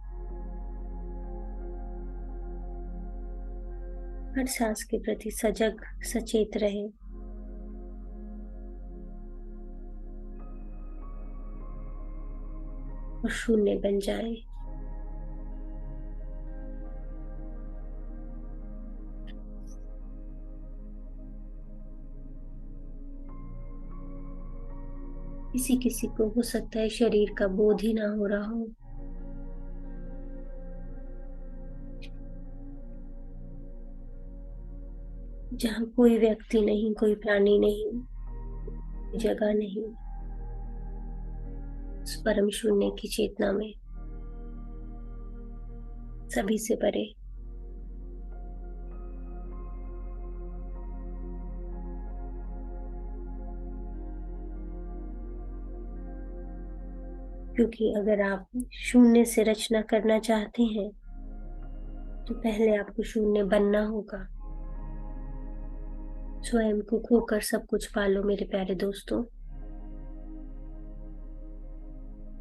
हर सांस के प्रति सजग सचेत रहें। और शून्य बन जाएं। किसी किसी को हो सकता है शरीर का बोध ही ना हो रहा हो, जहाँ कोई व्यक्ति नहीं, कोई प्राणी नहीं, जगह नहीं, उस परम शून्य की चेतना में, सभी से परे। क्योंकि अगर आप शून्य से रचना करना चाहते हैं तो पहले आपको शून्य बनना होगा। स्वयं को खोकर सब कुछ पालो मेरे प्यारे दोस्तों।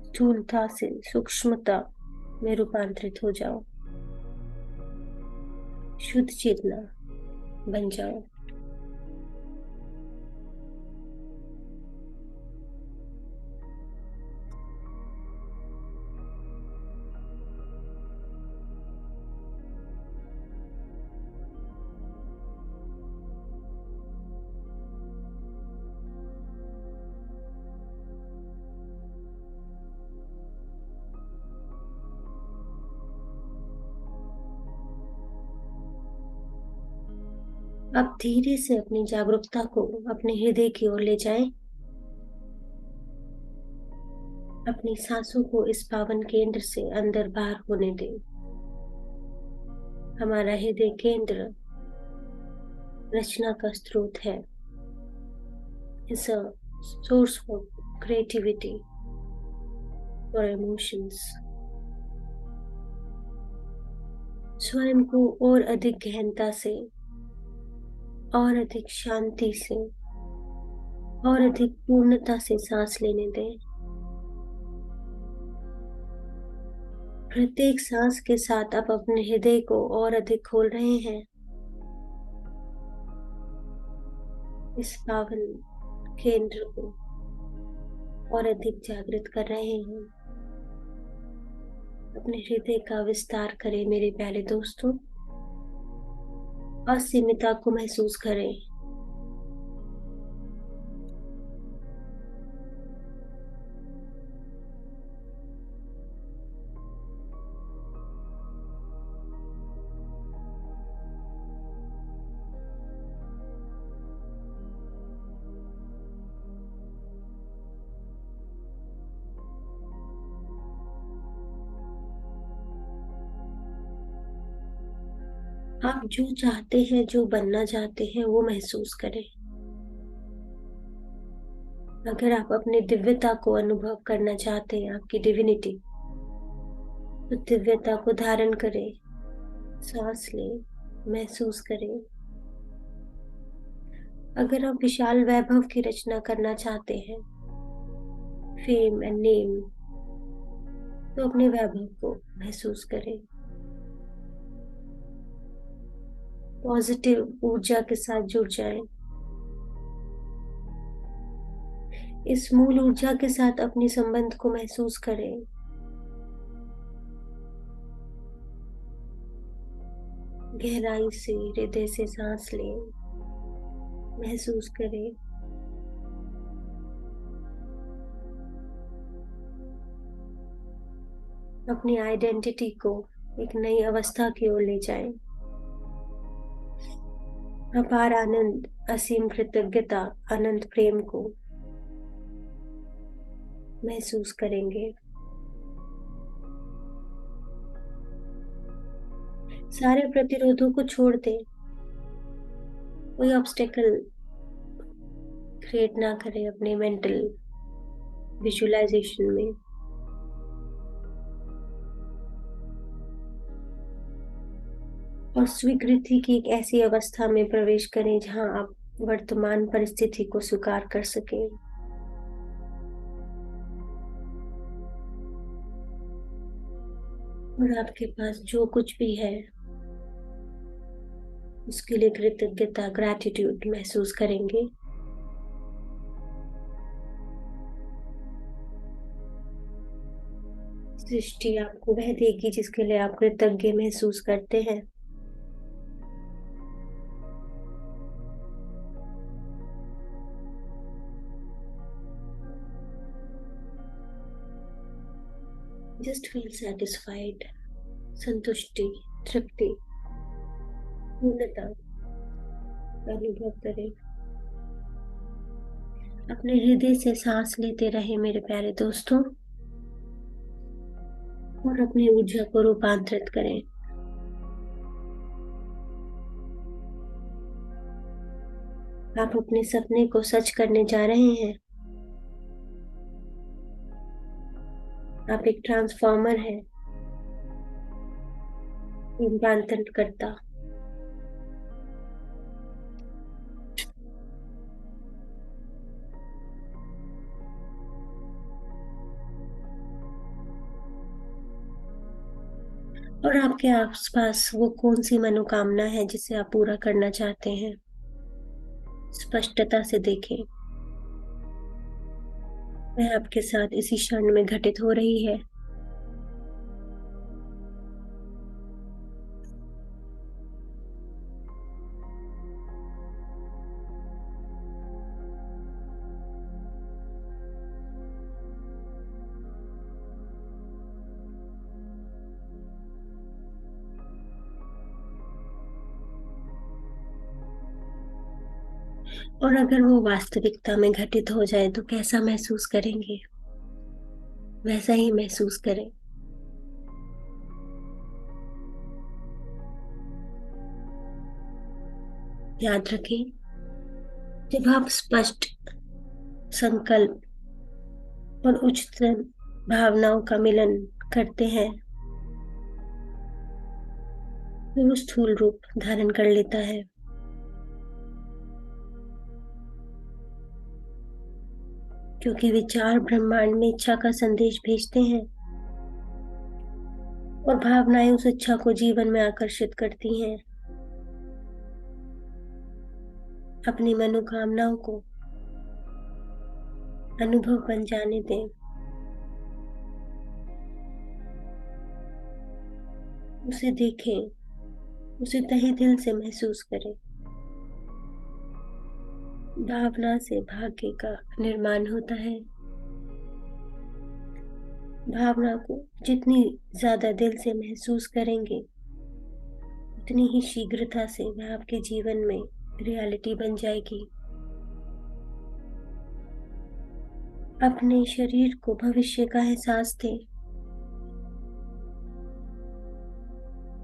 स्थूलता से सूक्ष्मता में रूपांतरित हो जाओ, शुद्ध चेतना बन जाओ। अब धीरे से अपनी जागरूकता को अपने हृदय की ओर ले जाएं। अपनी सांसों को इस पावन केंद्र से अंदर बाहर होने दें। हमारा हृदय केंद्र रचना का स्रोत है। It's a source for creativity, for emotions. स्वयं को और अधिक गहनता से, और अधिक शांति से, और अधिक पूर्णता से सांस लेने दें। प्रत्येक सांस के साथ आप अपने हृदय को और अधिक खोल रहे हैं। इस पावन केंद्र को और अधिक जागृत कर रहे हैं। अपने हृदय का विस्तार करें मेरे प्यारे दोस्तों। असीमितता को महसूस करें। आप जो चाहते हैं, जो बनना चाहते हैं, वो महसूस करें। अगर आप अपनी दिव्यता को अनुभव करना चाहते हैं, आपकी डिविनिटी, तो दिव्यता को धारण करें, सांस लें, महसूस करें। अगर आप विशाल वैभव की रचना करना चाहते हैं, फेम एंड नेम, तो अपने वैभव को महसूस करें। पॉजिटिव ऊर्जा के साथ जुड़ जाएं। इस मूल ऊर्जा के साथ अपने संबंध को महसूस करें। गहराई से हृदय से सांस लें, महसूस करें। अपनी आइडेंटिटी को एक नई अवस्था की ओर ले जाएं। अपार आनंद, असीम कृतज्ञता, अनंत प्रेम को महसूस करेंगे। सारे प्रतिरोधों को छोड़ दे, कोई ऑब्स्टेकल क्रिएट ना करे अपने मेंटल विजुअलाइजेशन में। और स्वीकृति की एक ऐसी अवस्था में प्रवेश करें जहां आप वर्तमान परिस्थिति को स्वीकार कर सकें। और आपके पास जो कुछ भी है उसके लिए कृतज्ञता, ग्रैटिट्यूड महसूस करेंगे। सृष्टि आपको वह देगी जिसके लिए आप कृतज्ञ महसूस करते हैं। जस्ट फील सेटिस्फाइड, संतुष्टि, तृप्ति, पूर्णता का अनुभव करें। अपने हृदय से सांस लेते रहे मेरे प्यारे दोस्तों, और अपनी ऊर्जा को रूपांतरित करें। आप अपने सपने को सच करने जा रहे हैं। आप एक ट्रांसफॉर्मर हैं, रूपांतरित करता। और आपके आसपास वो कौन सी मनोकामना है जिसे आप पूरा करना चाहते हैं, स्पष्टता से देखें। वह आपके साथ इसी क्षण में घटित हो रही है। और अगर वो वास्तविकता में घटित हो जाए तो कैसा महसूस करेंगे, वैसा ही महसूस करें। याद रखें, जब आप स्पष्ट संकल्प और उच्चतम भावनाओं का मिलन करते हैं तो वो स्थूल रूप धारण कर लेता है। क्योंकि विचार ब्रह्मांड में इच्छा का संदेश भेजते हैं और भावनाएं उस इच्छा को जीवन में आकर्षित करती हैं। अपनी मनोकामनाओं को अनुभव बन जाने दें। उसे देखें, उसे तहे दिल से महसूस करें। भावना से भाग्य का निर्माण होता है। भावना को जितनी ज्यादा दिल से महसूस करेंगे उतनी ही शीघ्रता से वह आपके जीवन में रियलिटी बन जाएगी। अपने शरीर को भविष्य का एहसास दें।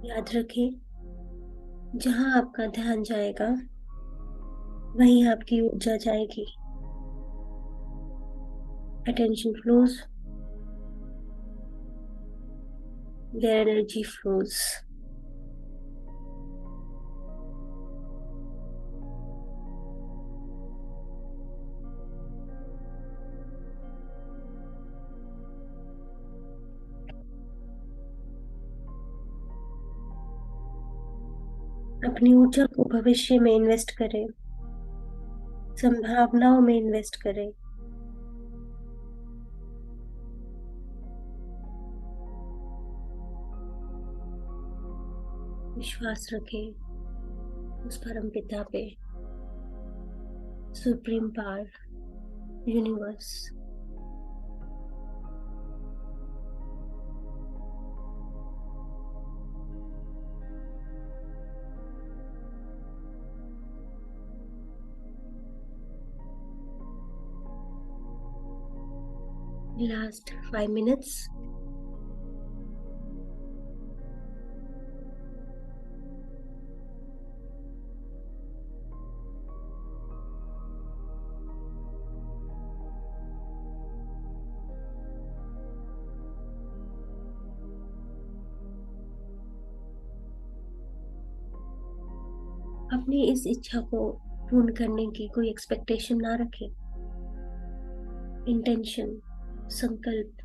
याद रखें, जहां आपका ध्यान जाएगा वहीं आपकी ऊर्जा जाएगी। Attention flows where energy flows. अपनी ऊर्जा को भविष्य में इन्वेस्ट करें, संभावनाओं में इन्वेस्ट करें। विश्वास रखें उस परम पिता पे, supreme power, universe. Last 5 minutes. अपनी इस इच्छा को पूर्ण करने की कोई एक्सपेक्टेशन ना रखें। इंटेंशन, संकल्प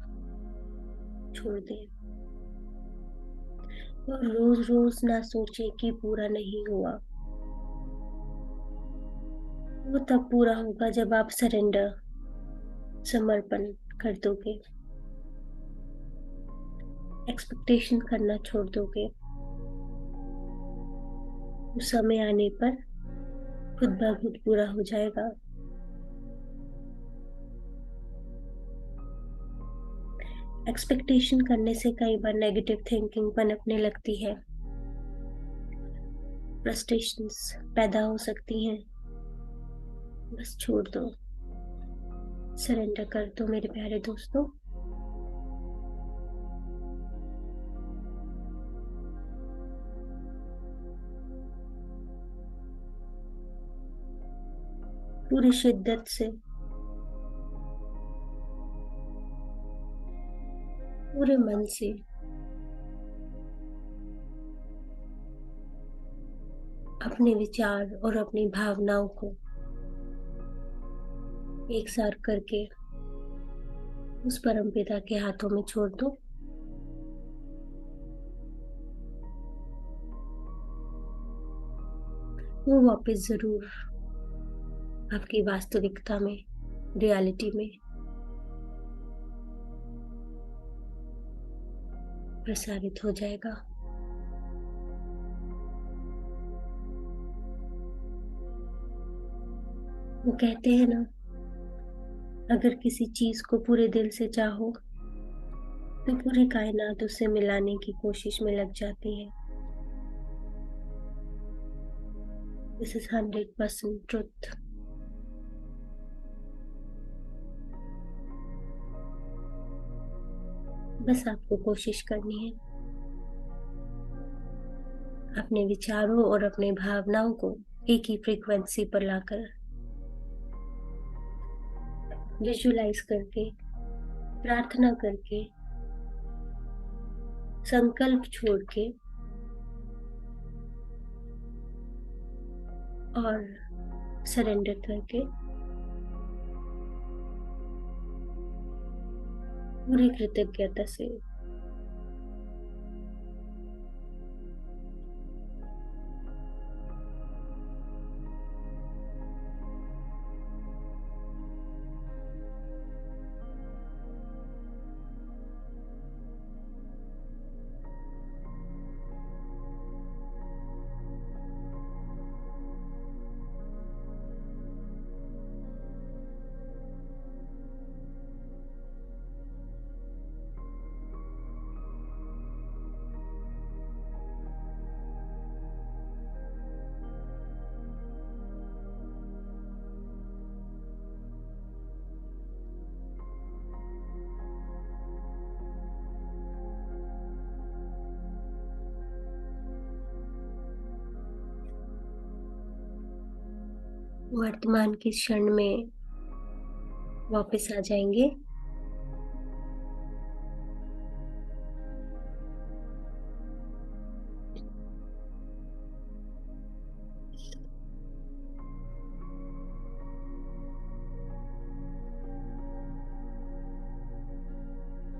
छोड़ दें और रोज-रोज ना सोचें कि पूरा नहीं हुआ। वो तब पूरा होगा जब आप सरेंडर, समर्पण कर दोगे, एक्सपेक्टेशन करना छोड़ दोगे। उस समय आने पर खुद ब खुद पूरा हो जाएगा। एक्सपेक्टेशन करने से कई बार नेगेटिव थिंकिंग पनपने लगती है, फ्रस्ट्रेशंस पैदा हो सकती हैं। बस छोड़ दो, सरेंडर कर दो मेरे प्यारे दोस्तों। पूरी शिद्दत से, पूरे मन से अपने विचार और अपनी भावनाओं को एक साथ करके उस परमपिता के हाथों में छोड़ दो। वो वापस जरूर आपकी वास्तविकता में, रियलिटी में प्रसारित हो जाएगा। वो कहते हैं ना, अगर किसी चीज को पूरे दिल से चाहो तो पूरी कायनात उससे मिलाने की कोशिश में लग जाती है। This is 100% truth. बस आपको कोशिश करनी है अपने विचारों और अपने भावनाओं को एक ही फ्रीक्वेंसी पर लाकर, विजुलाइज करके, प्रार्थना करके, संकल्प छोड़ के और सरेंडर करके पूरी कृतज्ञता से वर्तमान के क्षण में वापस आ जाएंगे।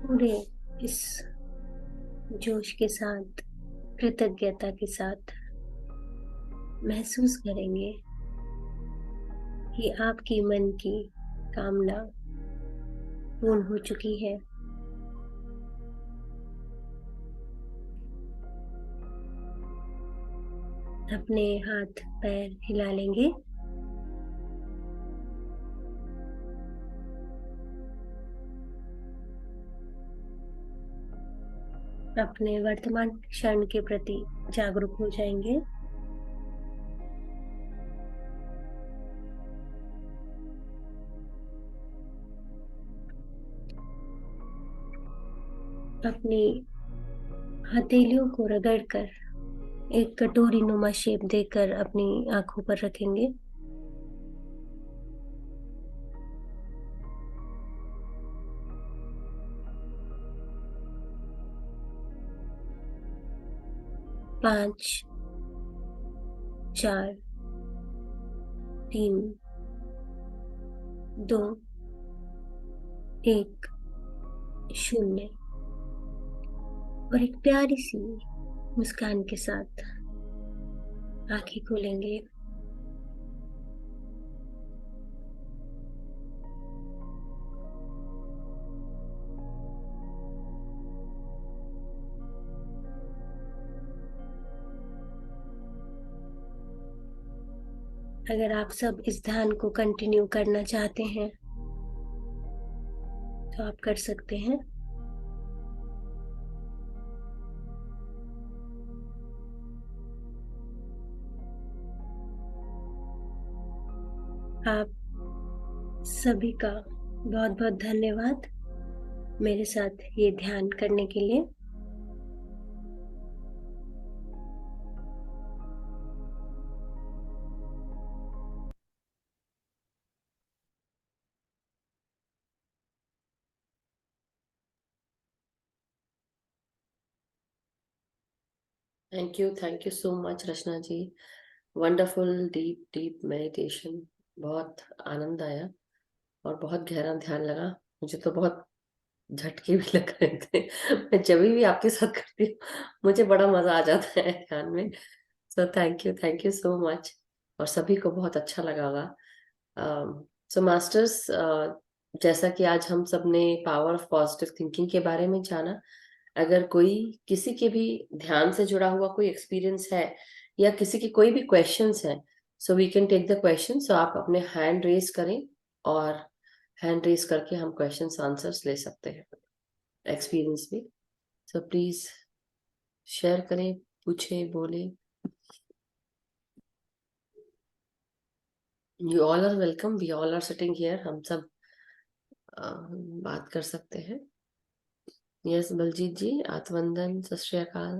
पूरे इस जोश के साथ, कृतज्ञता के साथ महसूस करेंगे कि आपकी मन की कामना पूर्ण हो चुकी है। अपने हाथ पैर हिला लेंगे। अपने वर्तमान क्षण के प्रति जागरूक हो जाएंगे। अपनी हथेलियों को रगड़कर एक कटोरी नुमा शेप देकर अपनी आंखों पर रखेंगे। पांच, 4 3 2 1 0 और एक प्यारी सी मुस्कान के साथ आंखें खोलेंगे। अगर आप सब इस ध्यान को कंटिन्यू करना चाहते हैं तो आप कर सकते हैं। आप सभी का बहुत बहुत धन्यवाद मेरे साथ ये ध्यान करने के लिए। Thank you so much Rachna ji. Wonderful deep deep meditation, बहुत आनंद आया और बहुत गहरा ध्यान लगा। मुझे तो बहुत झटके भी लग रहे थे। मैं जब भी आपके साथ करती हूँ मुझे बड़ा मजा आ जाता है ध्यान में। सो थैंक यू सो मच। और सभी को बहुत अच्छा लगा होगा। सो मास्टर्स, जैसा कि आज हम सब ने पावर ऑफ पॉजिटिव थिंकिंग के बारे में जाना, अगर कोई किसी के भी ध्यान से जुड़ा हुआ कोई एक्सपीरियंस है या किसी के कोई भी क्वेश्चंस है, so we can take the question. So आप अपने हैंड रेज करें और हैंड रेज करके हम क्वेश्चंस आंसर्स ले सकते हैं एक्सपीरियंस भी। सो प्लीज शेयर करें, पूछें, बोलें। You all are welcome, we all are sitting here. हम सब बात कर सकते हैं। यस बलजीत जी, आत्मवंदन, सत श्री अकाल,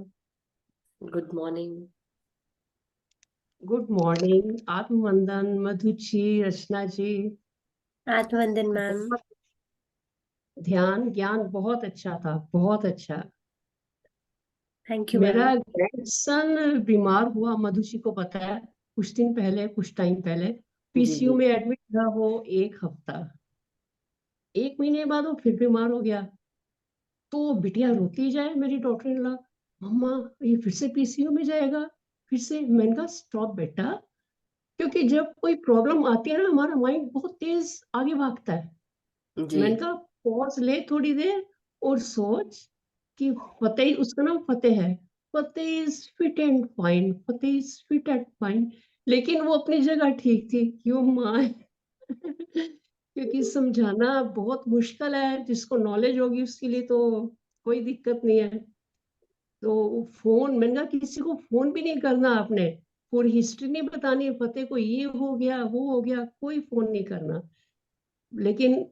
good morning. Good morning, आत्मवंदन, Madhu ji, रचना जी। आत्मवंदन मैम। ध्यान ज्ञान बहुत अच्छा था, बहुत अच्छा। थैंक यू मेरा मैम। ग्रैंडसन बीमार हुआ, मधु जी को पता है, कुछ दिन पहले, कुछ टाइम पहले जी पीसीयू जी। में एडमिट था वो 1 हफ्ता। 1 महीने बाद वो फिर बीमार हो गया। तो बिटिया रोती जाए मेरी डॉटर इन लॉ, मम्मा ये फिर से पीसीयू में जाएगा, फिर से। मैंने कहा स्टॉप बेटा, क्योंकि जब कोई प्रॉब्लम आती है ना, हमारा माइंड बहुत तेज आगे भागता है। जी मैंने कहा पॉज ले थोड़ी देर और सोच कि फतेह, उसका नाम फतेह है, Fateh is fit and fine, Fateh is fit and fine. लेकिन वो अपनी जगह ठीक थी, क्यों माँ? क्योंकि समझाना बहुत मुश्किल है, जिसको नॉलेज होगी उसके लिए तो कोई दिक्कत नहीं है। तो फोन, मैंने कहा किसी को फोन भी नहीं करना आपने, पूरी हिस्ट्री नहीं बतानी, फतेह को ये हो गया वो हो गया, कोई फोन नहीं करना। लेकिन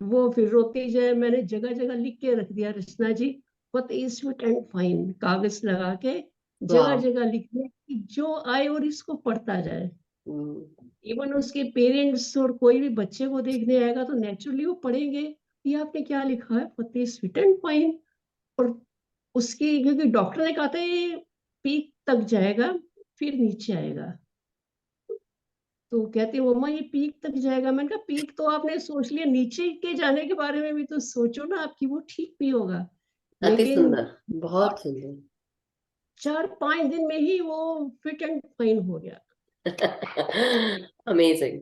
वो फिर रोती जाए, मैंने जगह जगह लिख के रख दिया Rachna ji, what is fit and fine, कागज लगा के जगह वाह। जगह लिख दिया कि जो आए और इसको पढ़ता जाए। हम्म, इवन उसके पेरेंट्स और कोई भी बच्चे को देखने आएगा तो नेचुरली वो पढ़ेंगे, ये आपने क्या लिखा है, what is fit and fine. और उसकी, क्योंकि डॉक्टर ने कहा था ये पीक तक जाएगा फिर नीचे आएगा। तो कहती है मम्मा ये पीक तक जाएगा। मैंने कहा पीक तो आपने सोच लिया, नीचे के जाने के बारे में भी तो सोचो ना, आपकी वो ठीक भी होगा। अति लेकिन सुंदर, बहुत सुंदर। 4-5 दिन में ही वो फिट एंड फाइन हो गया। अमेजिंग,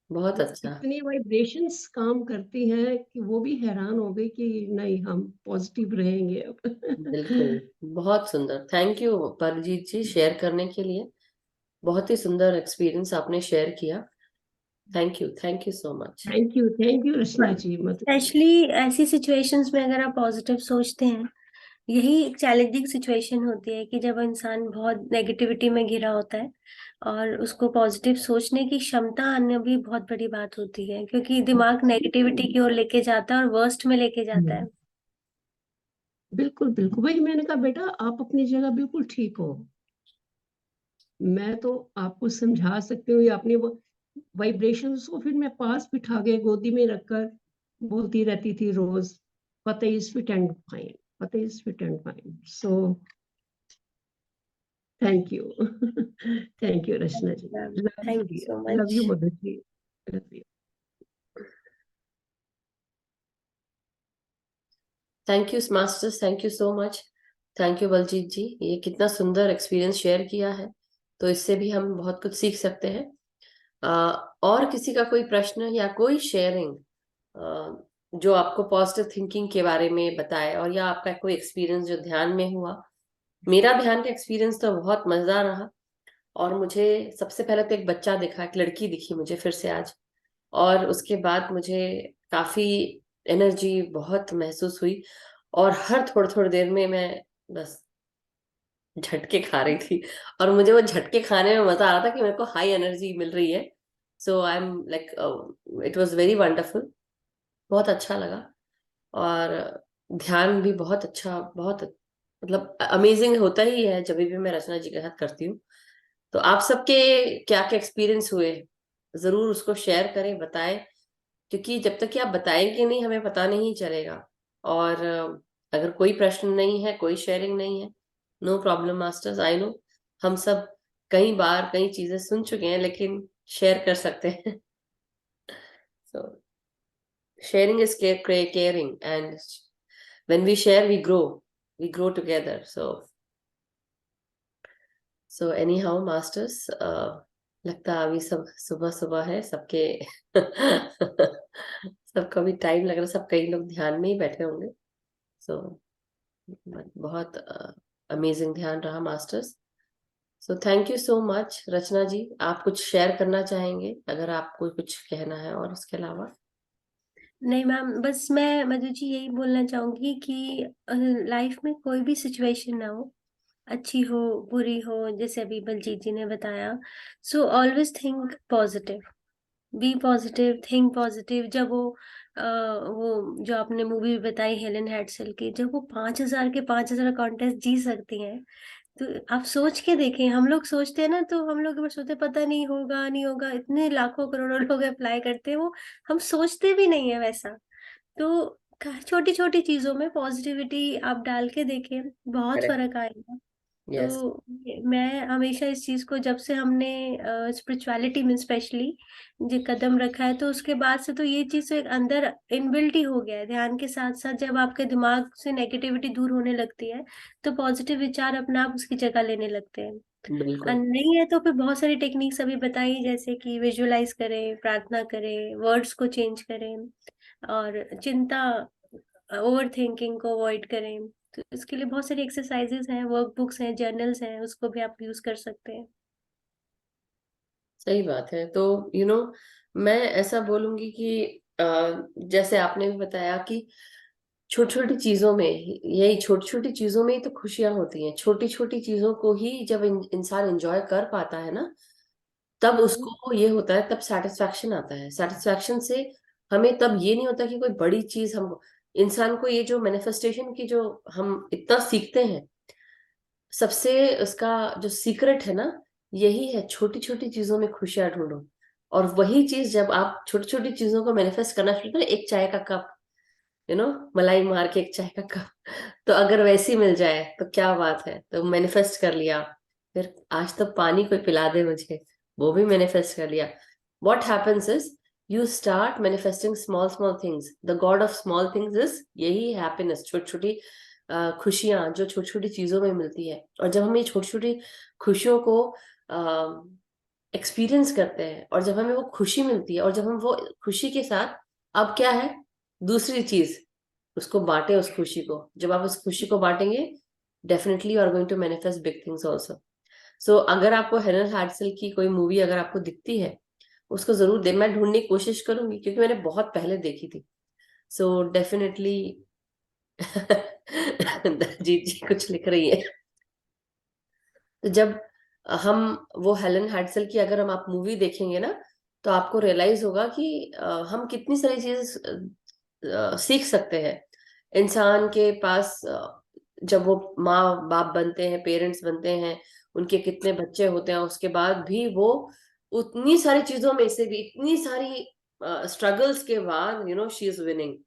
बहुत वो अच्छा। इतनी वाइब्रेशंस काम करती हैं कि वो भी हैरान हो गई कि नहीं, हम पॉजिटिव रहेंगे बिल्कुल, अब। बहुत सुंदर। Thank you Parjit ji share करने के लिए। बहुत ही सुंदर एक्सपीरियंस आपने शेयर किया। Thank you so much. Thank you Rachna ji, मतलब स्पेशली ऐसी सिचुएशंस में अगर आप पॉजिटिव सोचते हैं, यही एक चैलेंजिंग सिचुएशन होती है कि जब इंसान बहुत नेगेटिविटी में घिरा होता है और उसको पॉजिटिव सोचने की क्षमता आना भी बहुत बड़ी बात होती है, क्योंकि दिमाग नेगेटिविटी की ओर लेके जाता है और वर्स्ट में लेके जाता है। बिल्कुल बिल्कुल, वही मैंने कहा बेटा आप अपनी जगह बिल्कुल ठीक हो। मैं तो आपको समझा सकती हूँ, ये अपनी वाइब्रेशंस को फिर मैं पास बिठा के गोदी में रखकर बोलती रहती थी रोज, Fateh is fit and fine, Fateh is fit and fine. So thank you. Thank you Rachna ji. Ma'am, love you thank you dear, so love you much. Madhu ji, love you. Thank you masters, thank you so much. Thank you Baljeet ji, ये कितना सुंदर experience share किया है, तो इससे भी हम बहुत कुछ सीख सकते हैं। और किसी का कोई प्रश्न या कोई शेयरिंग जो आपको पॉजिटिव थिंकिंग के बारे में बताए, और या आपका कोई एक्सपीरियंस जो ध्यान में हुआ? मेरा ध्यान का एक्सपीरियंस तो बहुत मजेदार रहा। और मुझे सबसे पहले तो एक बच्चा दिखा, एक लड़की दिखी मुझे फिर से आज। और उसके बाद मुझे काफी एनर्जी बहुत महसूस हुई। और हर थोड़ी थोड़ी देर में मैं बस झटके खा रही थी। और मुझे वो झटके खाने में मजा आ रहा था कि मेरे को हाई एनर्जी मिल रही है। So I am like, it was very wonderful, बहुत अच्छा लगा। और ध्यान भी बहुत अच्छा, बहुत मतलब अमेजिंग होता ही है जब भी मैं रचना जी के साथ करती हूँ। तो आप सबके क्या क्या एक्सपीरियंस हुए, जरूर उसको शेयर करें, बताएं। क्योंकि जब तक कि आप बताएंगे नहीं, हमें पता नहीं चलेगा। और अगर कोई प्रश्न नहीं है, कोई शेयरिंग नहीं है, no problem masters, I know. हम सब कई बार कई चीजें सुन चुके हैं, लेकिन शेयर कर सकते हैं। सो sharing is caring, and when we share we grow together. So anyhow masters, लगता है अभी सब सुबह सुबह है सबके। सबका भी टाइम लग रहा है, सब कई लोग ध्यान में ही बैठे होंगे। सो बहुत अमेजिंग ध्यान रहा masters. So thank you so much. Rachna ji, आप कुछ शेयर करना चाहेंगे अगर आपको कुछ कहना है, और उसके अलावा? नहीं मैम, बस मैं मधु जी यही बोलना चाहूंगी कि लाइफ में कोई भी सिचुएशन ना हो, अच्छी हो बुरी हो, जैसे अभी बलजीत जी ने बताया, so always think positive, be positive, think positive. जब वो जो आपने मूवी बताई हेलन हेड्सल की, जब वो 5,000 के 5,000 कॉन्टेस्ट जीत सकती हैं, तो आप सोच के देखें। हम लोग सोचते हैं ना, तो हम लोग अगर सोचते पता नहीं होगा नहीं होगा, इतने लाखों करोड़ों लोग अप्लाई करते हैं, वो हम सोचते भी नहीं है वैसा। तो छोटी छोटी चीजों में पॉजिटिविटी आप डाल के देखें, बहुत करेक्ट। फर्क आएगा। यस। तो मैं हमेशा इस चीज को, जब से हमने स्पिरिचुअलिटी में स्पेशली जो कदम रखा है, तो उसके बाद से तो ये चीज तो एक अंदर इनबिल्ट ही हो गया है। ध्यान के साथ साथ जब आपके दिमाग से नेगेटिविटी दूर होने लगती है, तो पॉजिटिव विचार अपना आप उसकी जगह लेने लगते हैं। बिल्कुल नहीं है तो फिर बहुत सारी टेक्निक्स अभी बताई, जैसे कि विजुअलाइज करें, प्रार्थना करें, वर्ड्स को चेंज करें, और चिंता, ओवर थिंकिंग को अवॉइड करें। तो इसके लिए बहुत सारी एक्सरसाइजेस हैं, वर्कबुक्स हैं, जर्नल्स हैं, उसको भी आप यूज कर सकते हैं। सही बात है। तो मैं ऐसा बोलूंगी कि जैसे आपने भी बताया कि छोटी छोटी चीजों में यही छोटी छोटी चीजों में ही तो खुशियां होती हैं। छोटी छोटी चीजों को ही जब इंसान एंजॉय कर पाता है ना, तब हम्म। उसको ये होता है, तब सेटिस्फैक्शन आता है। सेटिस्फैक्शन से हमें तब ये नहीं होता कि कोई बड़ी चीज हम, इंसान को ये जो मैनिफेस्टेशन की जो हम इतना सीखते हैं, सबसे उसका जो सीक्रेट है ना, यही है छोटी छोटी चीजों में खुशियां ढूंढो। और वही चीज जब आप छोटी छोटी चीजों को मैनिफेस्ट करना शुरू करें, एक चाय का कप, मलाई मार के एक चाय का कप, तो अगर वैसी मिल जाए तो क्या बात है, तो मैनिफेस्ट कर लिया। फिर आज तो पानी कोई पिला दे मुझे, वो भी मैनिफेस्ट कर लिया। What happens is, you start manifesting small small things. The God of small things is यही हैप्पीनेस, छोटी छोटी खुशियां जो छोटी छोटी चीजों में मिलती है। और जब हम ये छोटी छोटी खुशियों को एक्सपीरियंस करते हैं, और जब हमें वो खुशी मिलती है, और जब हम वो खुशी के साथ, अब क्या है दूसरी चीज, उसको बांटे उस खुशी को। जब आप उस खुशी को बांटेंगे, definitely you are going to manifest big things also. So अगर आपको हेनल हार्टसेल की कोई मूवी अगर आपको दिखती है, उसको जरूर दे, मैं ढूंढने की कोशिश करूंगी क्योंकि मैंने बहुत पहले देखी थी। So definitely. जी जी कुछ लिख रही है। तो जब हम वो हेलन हेड्सल की अगर हम आप मूवी देखेंगे ना, तो आपको रियलाइज होगा कि हम कितनी सारी चीज सीख सकते हैं। इंसान के पास जब वो माँ बाप बनते हैं, पेरेंट्स बनते हैं, उनके कितने बच्चे होते हैं, उसके बाद भी वो उतनी सारी चीजों में से भी, इतनी सारी स्ट्रगल्स के बाद she is winning.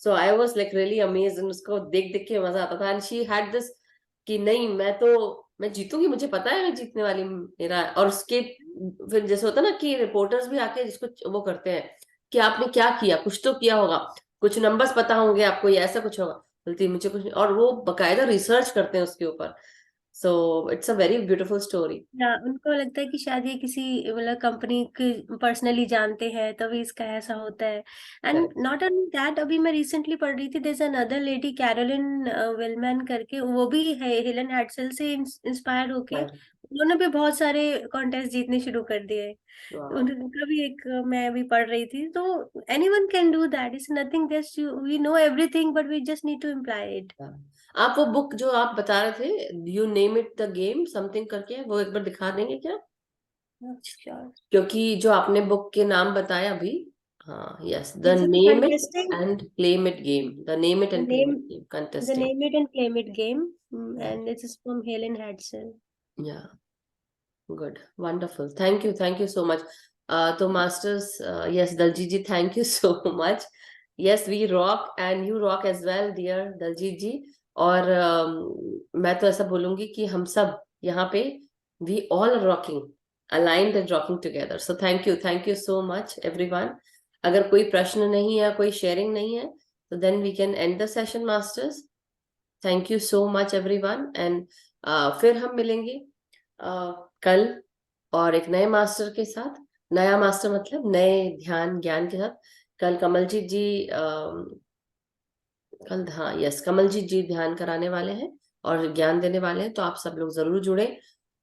So I was like really amazed, उसको देख देख के मजा आता था। एंड शी हैड दिस कि नहीं मैं जीतूंगी, मुझे पता है मैं जीतने वाली मेरा। और उसके फिर जैसे होता है ना कि रिपोर्टर्स भी आके जिसको वो करते हैं कि आपने क्या किया, कुछ तो किया होगा, कुछ नंबर्स पता होंगे आपको या ऐसा कुछ होगा। बोलती मुझे कुछ नहीं, और वो बकायदा रिसर्च करते हैं उसके ऊपर। So it's a very beautiful story. या उनको लगता है कि शायद ये किसी मतलब कंपनी के पर्सनली जानते हैं तभी इसका ऐसा होता है। एंड नॉट ओनली दैट, अभी मैं रिसेंटली पढ़ रही थी, there is another lady Caroline Willman करके, वो भी है हेलन हेड्सल से इंस्पायर होके उन्होंने भी बहुत सारे कॉन्टेस्ट जीतने शुरू कर दिए। उनका भी एक मैं अभी पढ़ रही थी, तो anyone can do that, it's nothing just we know everything but we just need to imply it. आप वो बुक जो आप बता रहे थे, you name it the game something करके, वो एक बार दिखा देंगे क्या? क्योंकि जो आपने बुक के नाम बताए अभी, हाँ, yes, the This is name it contesting and claim it game, the name it the and claim it name game, the contesting. name it and claim it game, and this is from Helen Hadsel. Yeah good, wonderful, thank you so much. तो masters, yes Daljeet ji, thank you so much. Yes, we rock and you rock as well dear Daljeet ji. और मैं तो ऐसा बोलूंगी कि हम सब यहाँ पे we all are rocking, aligned and rocking together. So thank you so much everyone. अगर कोई प्रश्न नहीं है, कोई शेयरिंग नहीं है, तो then we can end the session masters. Thank you so much everyone. And फिर हम मिलेंगे कल, और एक नए मास्टर के साथ। नया मास्टर मतलब नए ध्यान ज्ञान के साथ। कल कमलजीत जी, कल, हाँ यस, कमलजीत जी ध्यान कराने वाले हैं और ज्ञान देने वाले हैं, तो आप सब लोग जरूर जुड़े।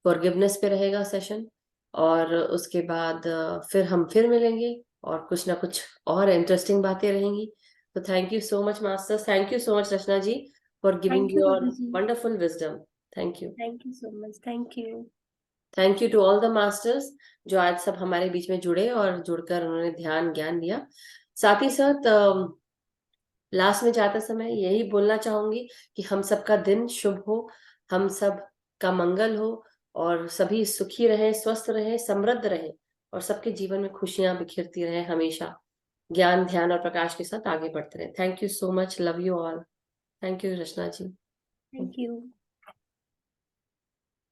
फॉरगिवनेस पे रहेगा सेशन। और उसके बाद फिर हम फिर मिलेंगे और कुछ ना कुछ और इंटरेस्टिंग बातें रहेंगी। तो thank you so much masters, thank you so much Rachna ji for giving Thank you, your Madhuji. Wonderful wisdom. Thank you. Thank you so much. Thank you. Thank you to all the masters जो आज सब हमारे बीच में जुड़े और जुड़कर उन्होंने ध्यान ज्ञान दिया। साथ ही साथ लास्ट में जाते समय यही बोलना चाहूंगी कि हम सबका दिन शुभ हो, हम सब का मंगल हो, और सभी सुखी रहे, स्वस्थ रहे, समृद्ध रहे, और सबके जीवन में खुशियां बिखरती रहे हमेशा। ज्ञान ध्यान और प्रकाश के साथ आगे बढ़ते रहे। Thank you so much, love you all. Thank you Rachna ji. Thank you.